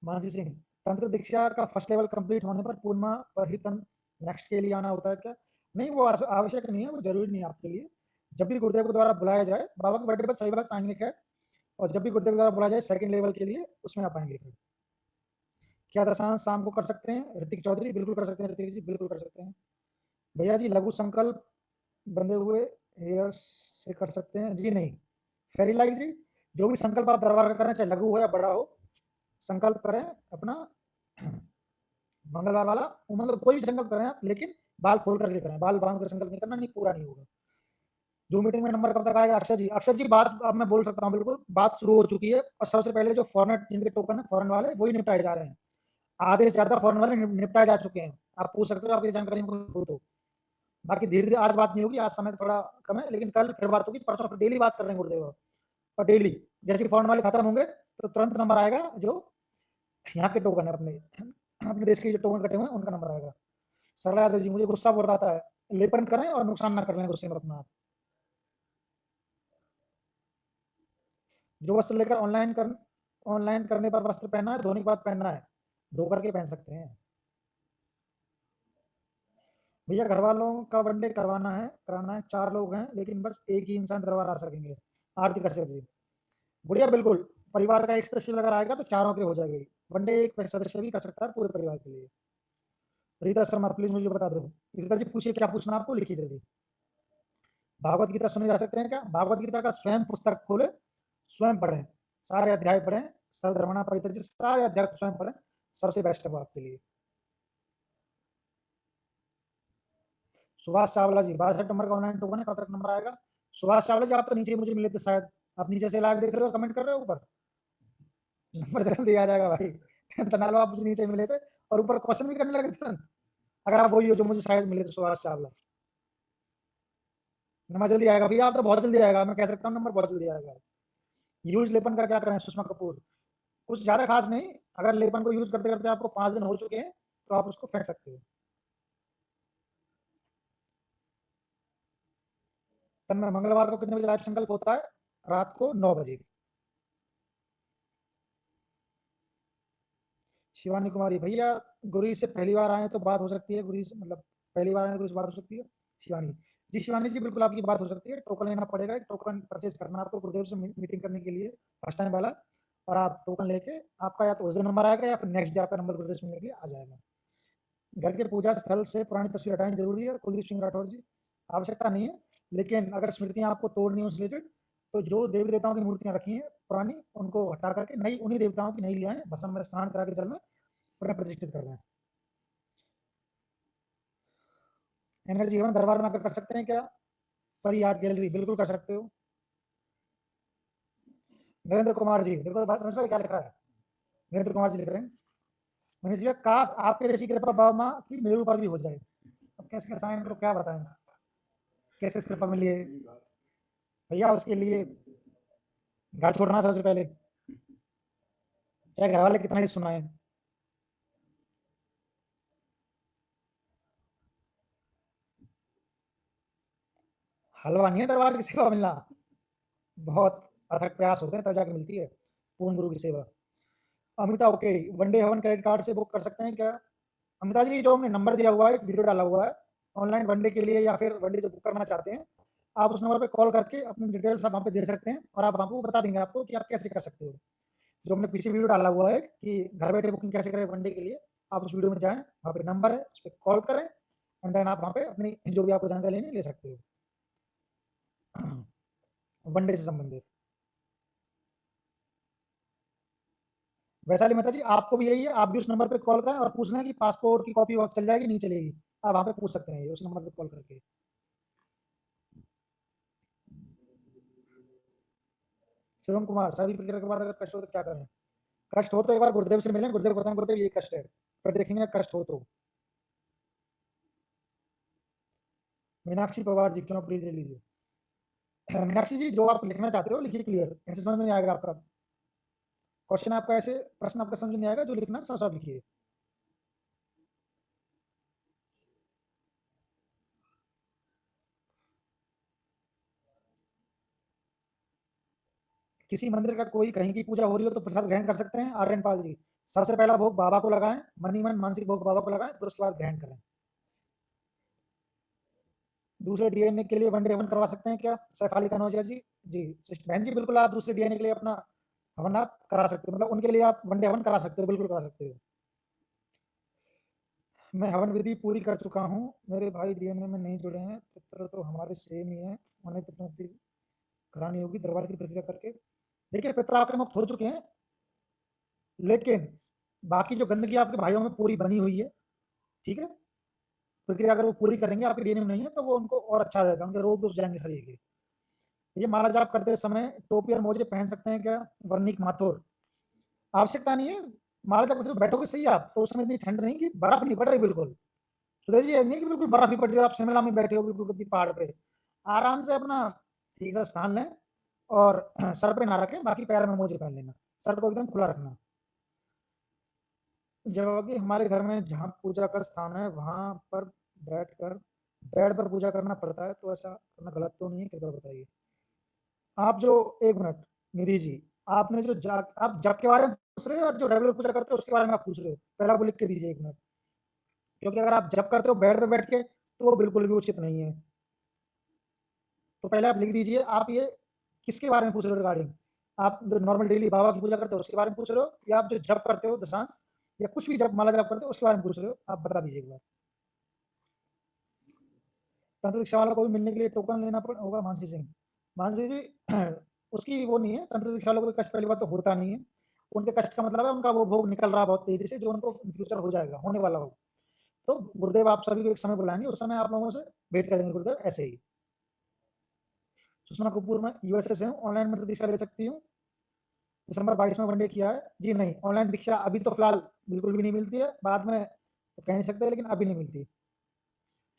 मानसी सिंह, तंत्र दीक्षा का फर्स्ट लेवल कंप्लीट होने पर पूर्णिमा पर ही तंत्र नेक्स्ट के लिए आना होता है क्या? नहीं, वो आवश्यक नहीं है, वो जरूरी नहीं है आपके लिए। जब भी गुरुदेव के द्वारा बुलाया जाए, बाबा के बर्थडे पर सही वक्त आएंगे क्या, और जब भी गुरुदेव के द्वारा बुलाया जाए सेकंड लेवल के लिए, उसमें आप आएंगे फिर। क्या दशांश शाम को कर सकते हैं? ऋतिक चौधरी, बिल्कुल कर सकते हैं ऋतिक जी, बिल्कुल कर सकते हैं। भैया जी लघु संकल्प बंधे हुए हेयर से कर सकते हैं? जी नहीं। फेरी लाइक जी, जो भी संकल्प आप दरबार का करें, चाहे लघु हो या बड़ा हो, संकल्प करें अपना मंगलवार वाला, मतलब कोई भी संकल्प करें आप, लेकिन बाल खोल करके करें, बाल बांध कर संकल्प नहीं करना, नहीं पूरा नहीं होगा। जो मीटिंग में नंबर कब तक आएगा? अक्षय जी, अक्षय जी बात अब मैं बोल सकता हूँ, बिल्कुल बात शुरू हो चुकी है, और सबसे पहले जो फॉरन जिनके टोकन है फॉरन वाले, वही निपटाए जा रहे हैं, आधे से ज्यादा फॉरन वाले निपटाए जा चुके हैं। आप पूछ सकते हो, आपकी जानकारी में हो तो। बाकी धीरे धीरे आज बात नहीं होगी, आज समय थोड़ा कम है, लेकिन कल फिर बात होगी, परसों फिर डेली बात कर रहे हैं गुरुदेव, और डेली जैसे फॉरन वाले खत्म होंगे तो तुरंत नंबर आएगा, जो यहाँ के टोकन है अपने अपने देश के जो टोकन कटे हुए हैं उनका नंबर आएगा। सरला यादव जी, मुझे गुस्सा बहुत आता है, लेपन करें और नुकसान ना कर लें गुस्से में अपना। जो वस्त्र लेकर ऑनलाइन करने पर वस्त्र पहनना है, धोने के बाद पहनना है, धो करके पहन सकते हैं। भैया घर वालों का वनडे कराना है, 4 लोग हैं, लेकिन बस एक ही इंसान दरबार आ सकेंगे। आरती कश्यप जी, बढ़िया, बिल्कुल, परिवार का एक सदस्य अगर आएगा तो चारों के हो जाएगी, वनडे एक सदस्य भी कर सकता है पूरे परिवार के लिए। रीता शर्मा, प्लीज मुझे बता दो। रीता जी पूछिए, क्या पूछना आपको, लिखिए जल्दी। भागवत गीता सुने जा सकते हैं क्या? भागवत गीता का स्वयं पुस्तक खोले, स्वयं पढ़ें, सारे अध्याय पढ़ें, सर्वधर्मणा परित्यज्य, सारे अध्याय स्वयं पढ़ें, सबसे बेस्ट है वो आपके लिए। सुभाष चावला जी 62 नंबर का ऑनलाइन टोकन है, कब तक नंबर आएगा? सुभाष चावला जी आप तो नीचे मुझे मिले थे शायद, आप नीचे से लाइव देख रहे हो, कमेंट कर रहे हो ऊपर, नंबर जल्दी आ जाएगा भाई। टेंशन ना लो, आप मुझे नीचे मिले थे और ऊपर क्वेश्चन भी करने लगे तुरंत। अगर आप वही हो जो मुझे शायद मिले थे, सुभाष चावला, नंबर जल्दी आएगा भैया, आप तो बहुत जल्दी आएगा, मैं कह सकता हूँ नंबर बहुत जल्दी आएगा। यूज लेपन का क्या करें सुषमा कपूर? कुछ ज्यादा खास नहीं, अगर लेपन को यूज करते करते आपको 5 दिन हो चुके हैं तो आप उसको फेंक सकते हो। तन्मय मंगलवार को कितने बजे लाइव संकल्प होता है? रात को 9 बजे। शिवानी कुमारी भैया गुरी से पहली बार आए तो बात हो सकती है, गुरी से मतलब पहली बार आए तो गुरी से बात हो सकती है। शिवानी जी, शिवानी जी बिल्कुल आपकी बात हो सकती है, टोकन लेना पड़ेगा, एक टोकन परचेज करना आपको गुरुदेव से मीटिंग करने के लिए फर्स्ट टाइम वाला, और आप टोकन लेके आपका या तो उस दिन नंबर आएगा या फिर नेक्स्ट डे आपका नंबर गुरुदेव से मिलने के लिए आ जाएगा। घर के पूजा स्थल से पुरानी तस्वीर हटानी जरूरी है, कुलदीप सिंह राठौर जी आवश्यकता नहीं है, लेकिन अगर स्मृतियां आपको तोड़नी हो रिलेटेड तो जो देवी देवताओं की मूर्तियां रखी हैं पुरानी उनको हटा करके नई उन्हीं देवताओं की नई ले आए, भस्म में स्नान करा के जल में पुनः प्रतिष्ठित कर दें। एनर्जी एवं दरबार में आकर कर सकते हैं क्या? परी आर्ट गैलरी बिल्कुल कर सकते हो। नरेंद्र कुमार जी देखो बात क्या लिख रहा है, नरेंद्र कुमार जी लिख रहे हैं, मनीष जी काश आपके जैसी कृपा बाबा माँ की मेरे ऊपर भी हो जाए। अब कैसे कैसे इनको क्या बताएं, कैसे कृपा मिली है भैया, उसके लिए घर छोड़ना सबसे पहले, चाहे घर वाले कितना ही सुनाए। हलवा नहीं है दरबार की सेवा मिलना, बहुत अथक प्रयास होते हैं तब जाकर मिलती है पूर्ण गुरु की सेवा। अमिता ओके, वनडे हवन क्रेडिट कार्ड से बुक कर सकते हैं क्या? अमिता जी जो हमने नंबर दिया हुआ है, एक वीडियो डाला हुआ है ऑनलाइन वनडे के लिए, या फिर वनडे जो बुक करना चाहते हैं आप उस नंबर पे कॉल करके अपनी डिटेल्स आप वहाँ पे दे सकते हैं और आप आपको बता देंगे आपको कि आप कैसे कर सकते हो। जो हमने पीछे वीडियो डाला हुआ है कि घर बैठे बुकिंग कैसे करें वनडे के लिए, आप उस वीडियो में जाएं, वहाँ पे नंबर है उस पर कॉल करें एंड देन आप वहाँ पे अपनी जो भी आपको जानकारी लेनी ले सकते हो वनडे से संबंधित। वैशाली मेहता जी आपको भी यही है, आप भी उस नंबर पे कॉल करें और पूछना है कि पासपोर्ट की कॉपी वक्त चल जाएगी नहीं चलेगी, आप वहाँ पे पूछ सकते हैं उस नंबर पे कॉल करके। शिवम कुमार सभी प्रक्रिया के बाद अगर कष्ट हो तो क्या करें? कष्ट हो तो एक बार गुरुदेव से मिलें, गुरुदेव को बताएं गुरुदेव ये कष्ट है, फिर देखेंगे कष्ट हो तो। मीनाक्षी पवार जी क्यों प्लीज ले लीजिए। मीनाक्षी जी जो आप लिखना चाहते हो लिखिए क्लियर, ऐसे समझ में नहीं आएगा आपका क्वेश्चन, आपका ऐसे प्रश्न आपका समझ में नहीं आएगा, जो लिखना साफ साफ लिखिए। किसी मंदिर का कोई कहीं की पूजा हो रही हो तो प्रसाद ग्रहण कर सकते हैं? आर्यन पाल जी सबसे पहला भोग बाबा को लगाएं, मनी मन मानसिक भोग बाबा को लगाएं, फिर उसके बाद ग्रहण करें। दूसरे डीएनए के लिए वनडे हवन करवा सकते हैं क्या? सैफाली कनौजिया जी जी बहन जी बिल्कुल आप दूसरे डीएनए के लिए अपना हवन आप करा सकते हो, मतलब उनके लिए आप वनडे हवन करा सकते हो, बिल्कुल करा सकते हो। मैं हवन विधि पूरी कर चुका हूँ, मेरे भाई डीएनए में नहीं जुड़े हैं, पितर तो हमारे सेम ही है, उन्हें पितर मुक्ति करानी होगी दरबार की प्रक्रिया करके। देखिए पितर आपके मुक्त हो चुके हैं, लेकिन बाकी जो गंदगी आपके भाइयों में पूरी बनी हुई है, ठीक है, प्रक्रिया अगर वो पूरी करेंगे आपके डीएनए में नहीं है तो वो उनको और अच्छा रहेगा, उनके रोग दूर जाएंगे शरीर के। ये माला जाप करते समय टोपी और मोजे पहन सकते हैं क्या? वर्णिक माथुर आवश्यकता नहीं है, माला जाप सिर्फ बैठोगे सही आप तो उस समय इतनी ठंड नहीं कि बर्फ नहीं पड़ रही बिल्कुल, सुधीर जी नहीं कि बिल्कुल बर्फ ही पड़ रही हो, आप शिमला में बैठे हो बिल्कुल किसी पहाड़ पे, आराम से अपना ठीक सा स्थान लें और सर पे ना रखें, बाकी पैर में मोजे पहन लेना, सर को एकदम खुला रखना। जब कि हमारे घर में जहाँ पूजा का स्थान है वहां पर बैठकर बेड पर पूजा करना पड़ता है, तो ऐसा करना गलत तो नहीं है, कृपया बताइए। आप जो एक मिनट निधि जी, आपने जो आप जप के बारे में पूछ रहे हो और जो रेगुलर पूजा करते हो उसके बारे में आप पूछ रहे हो, पहला वो लिख के दीजिए एक मिनट, क्योंकि अगर आप जप करते हो बेड पे बैठ के तो वो बिल्कुल भी उचित नहीं है। तो पहले आप लिख दीजिए आप ये किसके बारे में पूछ रहे हो रिगार्डिंग, आप जो नॉर्मल डेली बाबा की पूजा करते हो उसके बारे में पूछ रहे हो, या आप जो जप करते हो दशांश या कुछ भी जब माला जप करते हो उसके बारे में पूछ रहे हो, आप बता दीजिए एक बार। तंत्र दीक्षा वाला को भी मिलने के लिए टोकन लेना होगा? मानसी सिंह, मानसी जी उसकी वो नहीं है, तंत्र दीक्षा वालों को कष्ट पहली बात तो होता नहीं है, उनके कष्ट का मतलब है उनका वो भोग निकल रहा बहुत तेजी से, जो उनको फ्यूचर हो जाएगा, होने वाला हो। तो गुरुदेव आप सभी को एक समय बुलाएंगे, उस समय आप लोगों से भेंट करेंगे गुरुदेव ऐसे ही। सुषमा कपूर मैं यूएसए से हूँ, ऑनलाइन मतलब दीक्षा ले सकती हूँ। दिसंबर 22 में वनडे किया है जी। नहीं, ऑनलाइन दीक्षा अभी तो फिलहाल बिल्कुल भी नहीं मिलती है, बाद में तो कह नहीं सकते, लेकिन अभी नहीं मिलती।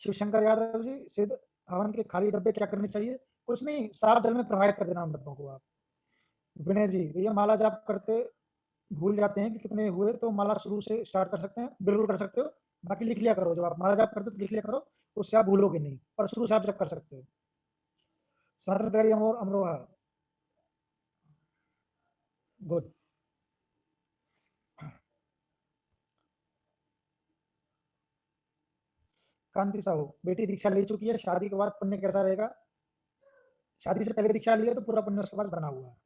शिवशंकर यादव जी, सिद्ध हवन के खाली डब्बे क्या करने चाहिए? कुछ नहीं, साफ जल में प्रवाहित कर देना उन डब्बों को आप। विनय जी, भैया माला जाप करते भूल जाते हैं कि कितने हुए, तो माला शुरू से स्टार्ट कर सकते हैं? बिल्कुल कर सकते हो, बाकी लिख लिया करो, जब आप माला जाप करते हो तो लिख लिया करो, उससे आप भूलोगे नहीं, और शुरू से आप जब कर सकते हो। सनातन प्यारी अमोर अमरोहा, गुड। कांति साहू, बेटी दीक्षा ले चुकी है, शादी के बाद पुण्य कैसा रहेगा? शादी से पहले दीक्षा लिया तो पूरा पुण्य उसके पास बना हुआ है।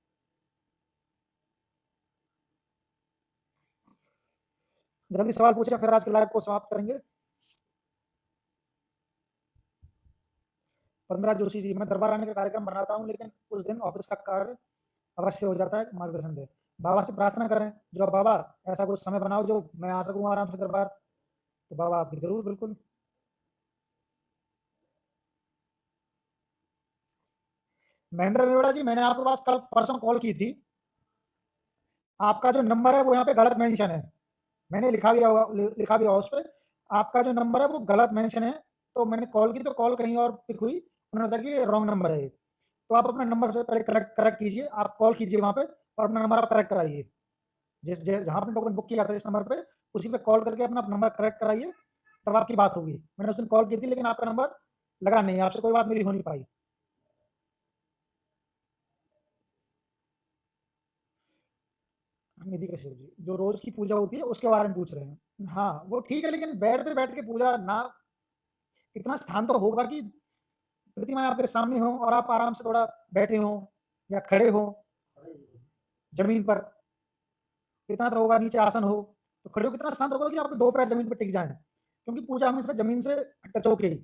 जल्दी सवाल पूछिए, फिर आज के लाइव को समाप्त करेंगे। 15 जोशी जी, मैं दरबार आने का कार्यक्रम बनाता हूँ, लेकिन उस दिन ऑफिस का कार्य अवश्य हो जाता है, मार्गदर्शन दे। बाबा से प्रार्थना करें, जो बाबा ऐसा कुछ समय बनाओ जो मैं आ सकूँ आराम से दरबार, तो बाबा आपकी जरूर, बिल्कुल। महेंद्र मेवड़ा जी, मैंने आपके पास कल परसों कॉल की थी, आपका जो नंबर है वो यहाँ पे गलत मेंशन है, मैंने लिखा भी होगा, लिखा भी होगा उस पर, आपका जो नंबर है वो गलत मेंशन है। तो मैंने कॉल की तो कॉल कहीं और पिक हुई, उन्होंने बताया कि रॉन्ग नंबर है ये। तो आप अपना नंबर से पहले करेक्ट करेक्ट कीजिए, आप कॉल कीजिए वहाँ पे और अपना नंबर आप करेक्ट कराइए, जिस जहाँ आपने टोकन बुक किया था इस नंबर पे, उसी पे कॉल करके अपना नंबर करेक्ट कराइए, तब आपकी बात होगी। मैंने उस दिन कॉल की थी, लेकिन आपका नंबर लगा नहीं, आपसे कोई बात मेरी हो नहीं पाई। निधि कश्यप जी, जो रोज की पूजा होती है उसके बारे में पूछ रहे हैं। हाँ वो ठीक है, लेकिन बेड पे बैठ के पूजा ना, इतना स्थान तो होगा कि प्रतिमा आपके सामने हो और आप आराम से थोड़ा बैठे हो या खड़े हो जमीन पर, इतना तो होगा, नीचे आसन हो, तो खड़े हो कितना स्थान तो होगा कि आपके दो पैर जमीन पर टिक जाए, क्योंकि पूजा हमेशा जमीन से टच होके ही,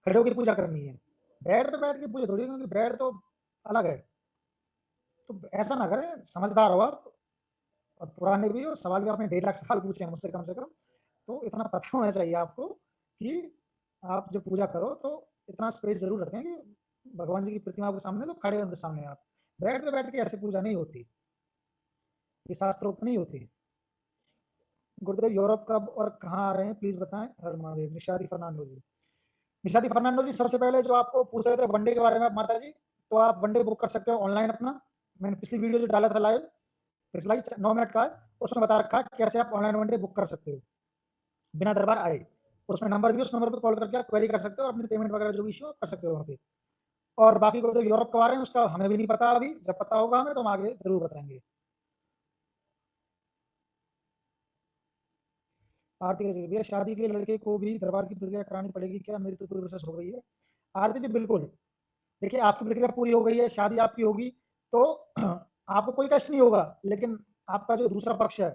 खड़े होकर पूजा करनी है। बेड पे बैठ के पूजा थोड़ी, क्योंकि बेड तो अलग है। तो ऐसा ना करें, समझदार हो आप, और पुराने भी हो, सवाल भी आपने 1.5 लाख सवाल पूछे हैं मुझसे कम से कम, तो इतना पता होना चाहिए आपको कि आप जब पूजा करो तो इतना स्पेस जरूर रखें कि भगवान जी की प्रतिमा के सामने तो खड़े उनके सामने आप, बेड पे बैठ के ऐसे पूजा नहीं होती, ये शास्त्रोक्त नहीं होती। गुरुदेव यूरोप कब और कहाँ आ रहे हैं प्लीज बताएं, हर महादेव। निशादी फर्नांडो जी, निशादी फर्नांडो जी, सबसे पहले जो आपको पूछ रहे थे वनडे के बारे में माता जी, तो आप वनडे बुक कर सकते हो ऑनलाइन अपना, मैंने पिछली वीडियो जो डाला था लाइव, पिछला ही 9 मिनट का है, उसमें बता रखा है कैसे आप ऑनलाइन वनडे बुक कर सकते हो बिना दरबार आए। उसमें नंबर भी, उस नंबर पर कॉल करके आप क्वेरी कर सकते हो और अपनी पेमेंट वगैरह जो भी इशू कर सकते हो वहाँ पे। और बाकी को तो यूरोप कब आ रहे हैं उसका हमें भी नहीं पता अभी, जब पता होगा हमें तो हम आगे जरूर बताएंगे। आरती का भैया, शादी के लिए लड़के को भी दरबार की प्रक्रिया करानी पड़ेगी क्या? मेरी तो पूरी प्रोसेस हो गई है। आरती जी बिल्कुल, देखिए आपकी प्रक्रिया पूरी हो गई है, शादी आपकी होगी तो आपको कोई कष्ट नहीं होगा, लेकिन आपका जो दूसरा पक्ष है,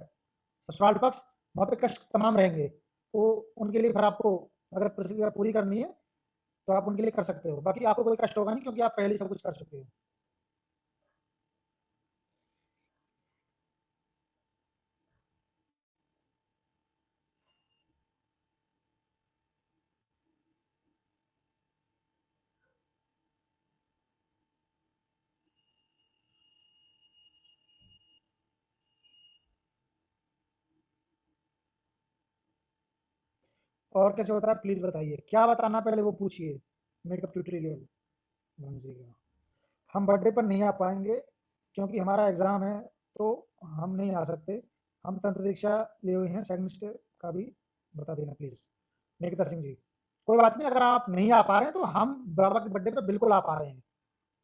ससुराल पक्ष, वहाँ पे कष्ट तमाम रहेंगे, तो उनके लिए फिर आपको अगर प्रक्रिया पूरी करनी है तो आप उनके लिए कर सकते हो, बाकी आपको कोई कष्ट होगा नहीं, क्योंकि आप पहले ही सब कुछ कर चुके हो। और कैसे होता है प्लीज बताइए, क्या बताना पहले वो पूछिए। मेकअप ट्यूटोरियल वंशी का, हम बर्थडे पर नहीं आ पाएंगे क्योंकि हमारा एग्जाम है, तो हम नहीं आ सकते, हम तंत्र दीक्षा लिए हुए हैं, सेकंड स्टेप का भी बता देना प्लीज। निकिता सिंह जी, कोई बात नहीं, अगर आप नहीं आ पा रहे हैं तो हम बाबा के बर्थडे पर बिल्कुल आ पा रहे हैं,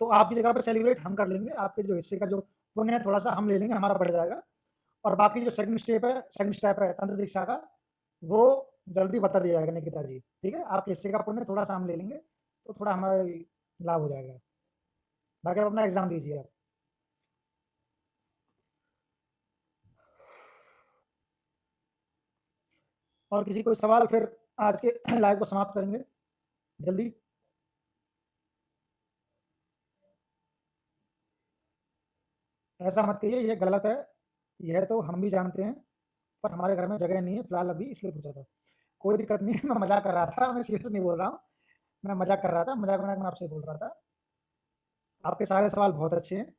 तो आपकी जगह पर सेलिब्रेट हम कर लेंगे, आपके जो हिस्से का जो पुण्य है थोड़ा सा हम ले लेंगे, हमारा बढ़ जाएगा। और बाकी जो सेकंड स्टेप है तंत्र दीक्षा का, वो जल्दी बता दिया जाएगा निकिता जी, ठीक है, आपके हिस्से का पुण्य थोड़ा सा हम ले लेंगे, तो थोड़ा हमारा लाभ हो जाएगा। बाकी आप अपना एग्जाम दीजिए आप। और किसी कोई सवाल, फिर आज के लाइव को समाप्त करेंगे जल्दी। ऐसा मत कहिए, ये गलत है, यह तो हम भी जानते हैं, पर हमारे घर में जगह नहीं है फिलहाल अभी, इसलिए पूछा था। कोई दिक्कत नहीं है, मैं मजाक कर रहा था, मैं सीरियस नहीं बोल रहा हूँ, मैं मजाक कर रहा था, मजाक मजाक में आपसे बोल रहा था। आपके सारे सवाल बहुत अच्छे हैं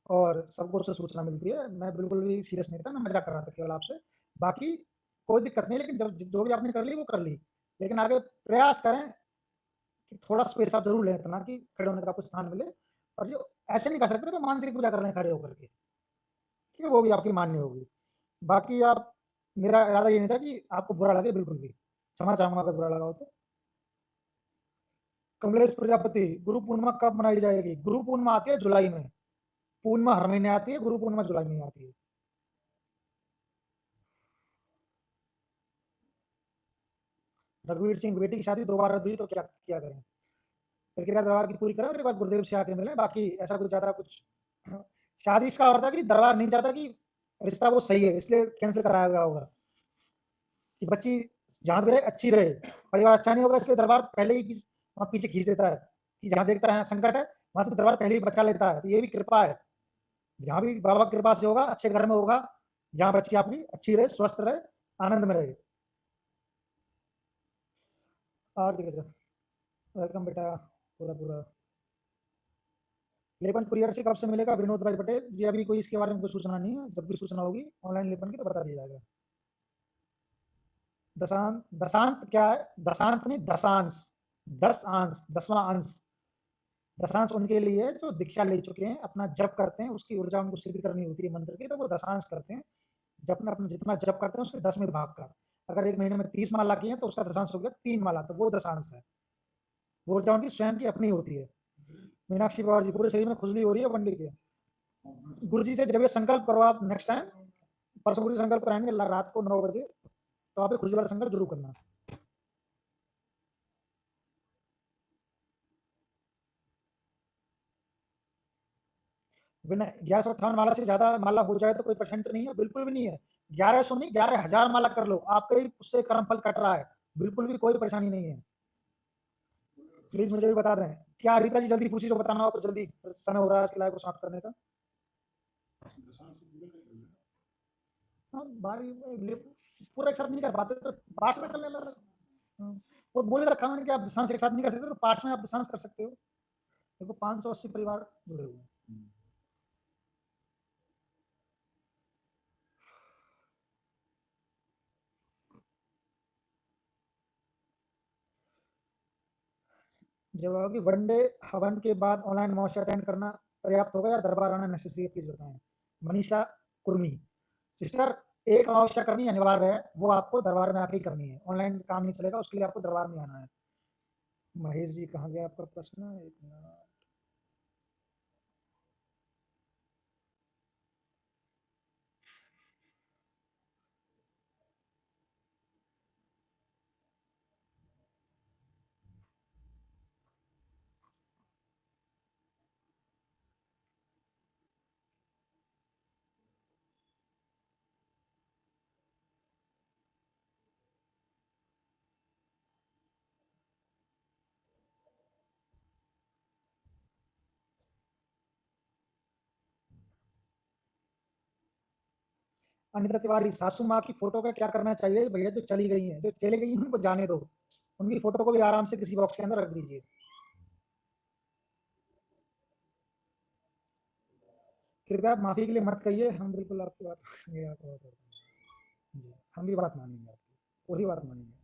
और सबको उससे सूचना मिलती है, मैं बिल्कुल भी सीरियस नहीं था, मैं मजाक कर रहा था केवल आपसे। बाकी कोई दिक्कत नहीं, लेकिन जब जो भी आपने कर ली वो कर ली, लेकिन आगे प्रयास करें कि थोड़ा स्पेस आप जरूर लें, इतना कि खड़े होने का आपको स्थान मिले, और जो ऐसे नहीं कर सकते तो मानसिक पूजा कर लें खड़े होकर के, ठीक है, वो भी आपकी मान्य होगी। बाकी आप, मेरा इरादा ये नहीं था कि आपको बुरा लगे, बिल्कुल भी क्षमा चाहूंगा अगर बुरा लगा हो तो। कमलेश प्रजापति, गुरु पूर्णिमा कब मनाई जाएगी? गुरु पूर्णिमा आती है जुलाई में, पूर्णिमा हर महीने आती है, गुरु पूर्णिमा जुलाई में आती है। रघुवीर सिंह, बेटी की शादी 2 बार रद्द हुई तो क्या क्या करें? प्रक्रिया दरबार की पूरी करें और एक बार गुरुदेव से आके मिले, बाकी ऐसा कुछ ज्यादा कुछ शादी इसका और था कि दरबार नहीं चाहता कि रिश्ता वो सही है, इसलिए कैंसिल कराया गया होगा कि बच्ची जहाँ भी रहे अच्छी रहे, परिवार अच्छा नहीं होगा इसलिए दरबार पहले ही वहाँ पीछे खींच देता है कि जहाँ देखता है संकट है वहां से दरबार पहले ही बचा लेता है। तो ये भी कृपा है, जहाँ भी बाबा की कृपा से होगा, अच्छे घर में होगा, जहाँ बच्ची आपकी अच्छी रहे, स्वस्थ रहे, आनंद में रहे। और देखिए सर, वेलकम बेटा, पूरा पूरा। लेपन कुरियर से कब से मिलेगा विनोद भाई पटेल जी? अभी कोई इसके बारे में कोई सूचना नहीं है, जब भी सूचना होगी ऑनलाइन लेपन की तो बता दिया जाएगा। दशांत, दशांत क्या है? दशांत नहीं, दशांश, 10 अंश, 10वां अंश। दशांश उनके लिए जो दीक्षा ले चुके हैं, अपना जप करते हैं, उसकी ऊर्जा उनको सिद्ध करनी होती है मंत्र की, तो वो दशांश करते हैं। जप में अपना जितना जप करते हैं उसके 10वें भाग का, अगर एक महीने में 30 माला की है तो उसका दशांश हो गया 3 माला, तो वो दशांश है। वो ऊर्जा उनकी स्वयं की अपनी होती है। मीनाक्षी पवार जी, पूरे शरीर में खुजली हो रही है वनडे के। गुरु जी से जब ये संकल्प करो आप नेक्स्ट टाइम, परसों गुरु जी संकल्प कराएंगे रात को 9 बजे, तो आप ये खुजली वाला संकल्प जरूर करना। विनय, 1158 माला से ज्यादा माला हो जाए तो कोई परसेंट नहीं है, बिल्कुल भी नहीं है। 1100 नहीं, 11,000 माला कर लो, आपका ही उससे कर्म फल कट रहा है, बिल्कुल भी कोई परेशानी नहीं है। प्लीज मुझे भी बता दें। क्या रीता जी जल्दी पूछिए, जो बताना हो आपको जल्दी, समय हो रहा है आज के लाइव को समाप्त करने का। हाँ, पूरा एक साथ नहीं कर पाते तो पार्ट्स में कर लेना। हाँ, वो बोले रखा मैंने कि आप दशांश एक साथ नहीं कर सकते, तो पार्ट्स में आप दशांश कर सकते हो। देखो 580 परिवार जुड़े हुए हैं। जवाब कि वनडे हवन के बाद ऑनलाइन अमावस्या अटेंड करना पर्याप्त होगा या दरबार आना नेसेसरी है, प्लीज बताएं। मनीषा कुर्मी, सिस्टर, एक अमावस्या करनी अनिवार्य है, वो आपको दरबार में आके ही करनी है, ऑनलाइन काम नहीं चलेगा, उसके लिए आपको दरबार में आना है। महेश जी, कहाँ गया आपका प्रश्न? एक मिनट। अनिता तिवारी, सासू माँ की फोटो का क्या करना चाहिए? भैया जो चली गई हैं, जो चली गई हैं उनको जाने दो, उनकी फोटो को भी आराम से किसी बॉक्स के अंदर रख दीजिए। कृपया आप माफी के लिए मत कहिए, हम बिल्कुल आपकी बात मानेंगे, आपको बात जी, हम भी बात मानेंगे आपकी, वही बात मानेंगे।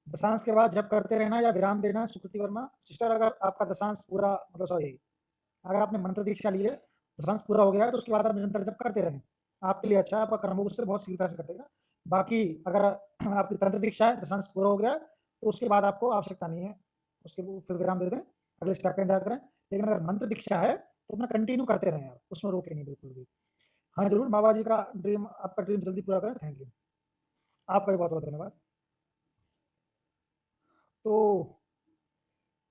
दशांश के बाद जब करते रहना या विराम देना? सुकृति वर्मा, सिस्टर अगर आपका दशांश पूरा, मतलब सॉरी, अगर आपने मंत्र दीक्षा ली है, दशांश पूरा हो गया है, तो उसके बाद आप निरंतर जब करते रहें, आपके लिए अच्छा है, आपका कर्म उससे बहुत शीघ्रता से कटेगा। बाकी अगर आपकी तंत्र दीक्षा है, दशांश पूरा हो गया है, तो उसके बाद आपको आवश्यकता नहीं है, उसके फिर विराम दे दें, अगले स्टेप का इंतजार करें। लेकिन अगर मंत्र दीक्षा है तो अपना कंटिन्यू करते रहें आप, उसमें रोके नहीं बिल्कुल भी। हाँ जरूर, बाबा जी का ड्रीम, आपका ड्रीम जल्दी पूरा करें। थैंक यू, आपका भी बहुत बहुत धन्यवाद। तो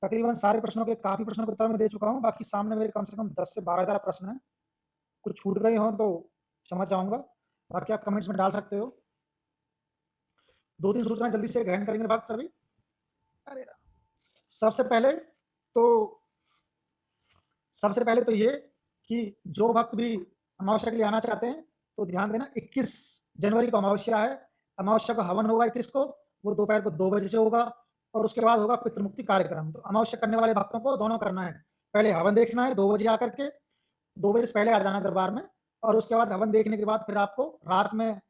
तकरीबन सारे प्रश्नों के, काफी प्रश्नों के उत्तर मैं दे चुका हूँ, बाकी सामने मेरे कम से कम 10 से 12 हजार प्रश्न हैं, कुछ छूट गए हों तो क्षमा चाहूंगा, बाकी आप कमेंट्स में डाल सकते हो। 2-3 सूचनाएं जल्दी से ग्रहण करेंगे भक्त सभी। अरे सबसे पहले तो सबसे पहले तो ये कि जो भक्त भी अमावस्या के लिए आना चाहते हैं तो ध्यान देना, 21 जनवरी को अमावस्या है। अमावस्या को हवन होगा 21 को, वो दोपहर को 2 बजे से होगा और उसके बाद होगा पितृमुक्ति कार्यक्रम। तो अमावस्या करने वाले भक्तों को दोनों करना है, पहले हवन देखना है 2 बजे आकर के, 2 बजे से पहले आ जाना है दरबार में, और उसके बाद हवन देखने के बाद फिर आपको रात में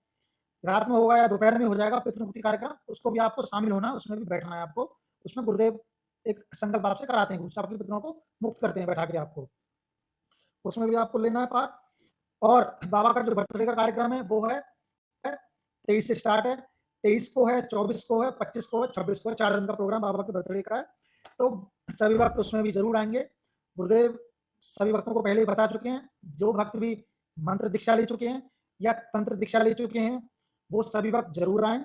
होगा या दोपहर में हो जाएगा पितृमुक्ति कार्यक्रम, उसको भी आपको शामिल होना है, उसमें भी बैठना है आपको। उसमें गुरुदेव एक संकल्प आपसे कराते हैं, आपके पितरों को मुक्त करते हैं बैठा के आपको, उसमें भी आपको लेना है पार्ट। और बाबा का जो बर्थडे का कार्यक्रम है वो है 23 से स्टार्ट है, 23 को है, 24 को है, 25 को है, 26 को है, 4 दिन का प्रोग्राम बाबा के बर्थडे का है। तो सभी भक्त उसमें भी जरूर आएंगे। गुरुदेव सभी भक्तों को पहले ही बता चुके हैं, जो भक्त भी मंत्र दीक्षा ले चुके हैं या तंत्र दीक्षा ले चुके हैं वो सभी भक्त जरूर आए,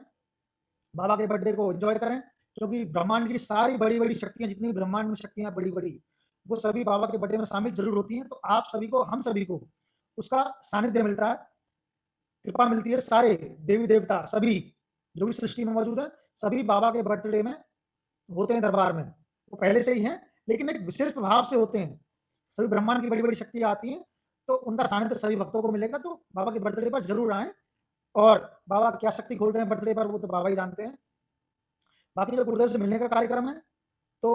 बाबा के बर्थडे को एंजॉय करें, क्योंकि ब्रह्मांड की सारी बड़ी बड़ी शक्तियां, जितनी ब्रह्मांड में शक्तियां बड़ी बड़ी, वो सभी बाबा के बर्थडे में शामिल जरूर होती हैं। तो आप सभी को, हम सभी को उसका सानिध्य मिलता है, कृपा मिलती है। सारे देवी देवता सभी जो भी सृष्टि में मौजूद है सभी बाबा के बर्थडे में होते हैं दरबार में, वो पहले से ही हैं लेकिन एक विशेष प्रभाव से होते हैं। सभी ब्रह्मांड की बड़ी बड़ी शक्तियां आती हैं तो उनका सानिध्य सभी भक्तों को मिलेगा। तो बाबा के बर्थडे पर जरूर आए, और बाबा क्या शक्ति खोलते हैं बर्थडे पर वो तो बाबा ही जानते हैं। बाकी जो गुरुदेव से मिलने का कार्यक्रम है तो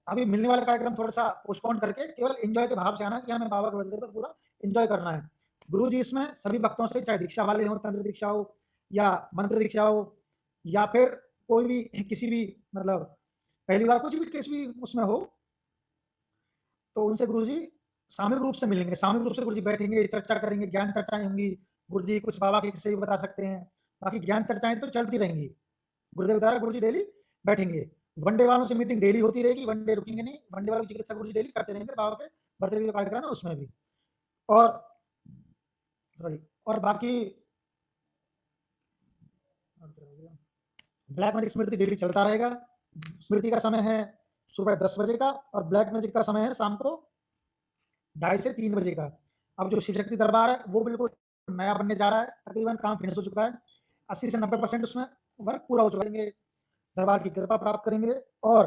अभी मिलने वाला कार्यक्रम थोड़ा सा पोस्टपोन करके केवल एंजॉय के भाव से आना कि हमें बाबा के बर्थडे पर पूरा एंजॉय करना है। गुरु जी इसमें सभी भक्तों से, चाहे दीक्षा वाले हो, तंत्र दीक्षा हो या मंत्र दीक्षा हो या फिर कोई भी किसी भी मतलब पहली बार कुछ भी केस भी उसमें हो, तो उनसे गुरु जी सामूहिक रूप से मिलेंगे, सामूहिक रूप से गुरु जी बैठेंगे, चर्चा करेंगे, ज्ञान चर्चाएं होंगी। गुरु जी कुछ बाबा के किस्से भी बता सकते हैं, बाकी ज्ञान चर्चाएं तो चलती रहेंगी। गुरुदेव द्वारा गुरु जी डेली बैठेंगे। वनडे वालों से मीटिंग डेली होती रहेगी, वनडे रुकेंगे नहीं, वनडे वालों की चिकित्सा गुरु जी डेली करते रहेंगे बाबा के बर्थडे का कार्यक्रम है उसमें भी। और और बाकी ब्लैक मैजिक स्मृति डेली चलता रहेगा। स्मृति का समय है सुबह 10 बजे का और ब्लैक मैजिक का समय है शाम को 2:30 से 3 बजे का। अब जो शिव शक्ति दरबार है वो बिल्कुल नया बनने जा रहा है, तकरीबन काम फिनिश हो चुका है, 80 से 90% उसमें वर्क पूरा हो चुका है। दरबार की कृपा प्राप्त करेंगे और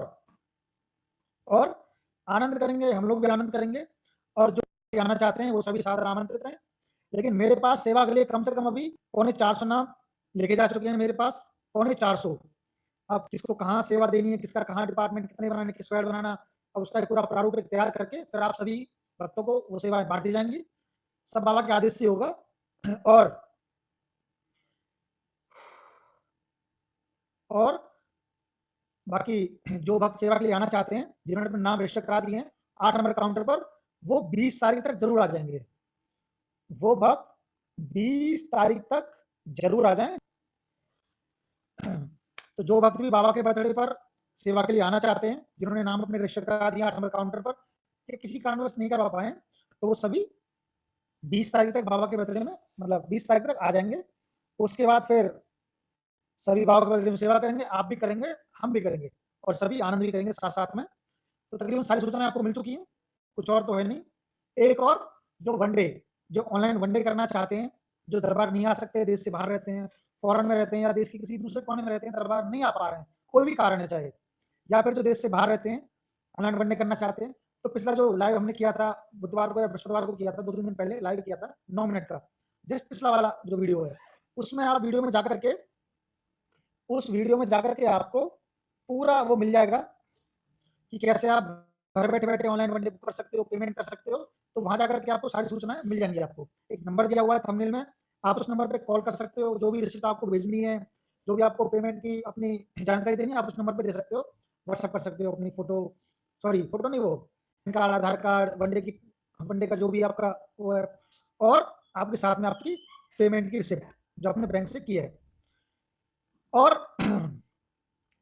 आनंद करेंगे, हम लोग भी आनंद करेंगे, और जो आना चाहते हैं वो सभी सादर आमंत्रित हैं। लेकिन मेरे पास सेवा के लिए कम से कम अभी 450 नाम लेके जा चुके हैं मेरे पास, 450। अब किसको कहाँ सेवा देनी है, किसका कहाँ डिपार्टमेंट कितने बनाने, किस वार्ड बनाना, अब उसका पूरा प्रारूप तैयार करके फिर आप सभी भक्तों को वो सेवाएं बांट दी जाएंगी। सब बाबा के आदेश से होगा। और बाकी जो भक्त सेवा के लिए आना चाहते हैं, जिन्होंने अपने नाम रजिस्टर करा दिए हैं 8 नंबर काउंटर पर, वो 20 तारीख तक जरूर आ जाएंगे। वो भक्त 20 तारीख तक जरूर आ जाएं। तो जो भक्त भी बाबा के बर्थडे पर सेवा के लिए आना चाहते हैं, जिन्होंने नाम अपने रजिस्टर करा दिया 8 नंबर काउंटर पर, कि किसी कारणवश नहीं करवा पाए, तो वो सभी 20 तारीख तक बाबा के बर्थडे में, मतलब 20 तारीख तक आ जाएंगे। उसके बाद फिर सभी बाबा के बर्थडे में सेवा करेंगे, आप भी करेंगे, हम भी करेंगे, और सभी आनंद भी करेंगे साथ साथ में। तो तकरीबन सारी सूचनाएं आपको मिल चुकी हैं, कुछ और तो है नहीं। एक और, जो वनडे, जो ऑनलाइन वनडे करना चाहते हैं, जो दरबार नहीं आ सकते, देश से बाहर रहते हैं, फॉरेन में रहते हैं या देश के किसी दूसरे कोने में रहते हैं, दरबार नहीं आ पा रहे हैं, कोई भी कारण है चाहे, या फिर जो देश से बाहर रहते हैं ऑनलाइन वनडे करना चाहते हैं, तो पिछला जो लाइव हमने किया था बुधवार को या बृहस्पतिवार को किया था, 2-3 दिन पहले लाइव किया था 9 मिनट का, जस्ट पिछला वाला जो वीडियो है, उसमें आप वीडियो में जाकर के, उस वीडियो में जाकर के आपको पूरा वो मिल जाएगा कि कैसे आप घर बैठे बैठे ऑनलाइन वनडे बुक कर सकते हो, पेमेंट कर सकते हो। तो वहां जाकर के आपको सारी सूचनाएं मिल जाएंगी। आपको एक नंबर दिया हुआ है थंबनेल में, आप उस नंबर पे कॉल कर सकते हो, जो भी रिसिप्ट आपको भेजनी है, जो भी आपको पेमेंट की अपनी जानकारी देनी है, आप उस नंबर पे दे सकते हो, व्हाट्सएप कर सकते हो अपनी फोटो, सॉरी फोटो नहीं, वो पैन कार्ड, आधार कार्ड, वनडे का जो भी आपका वो है, और आपके साथ में आपकी पेमेंट की रिसिप्ट जो अपने बैंक से की है। और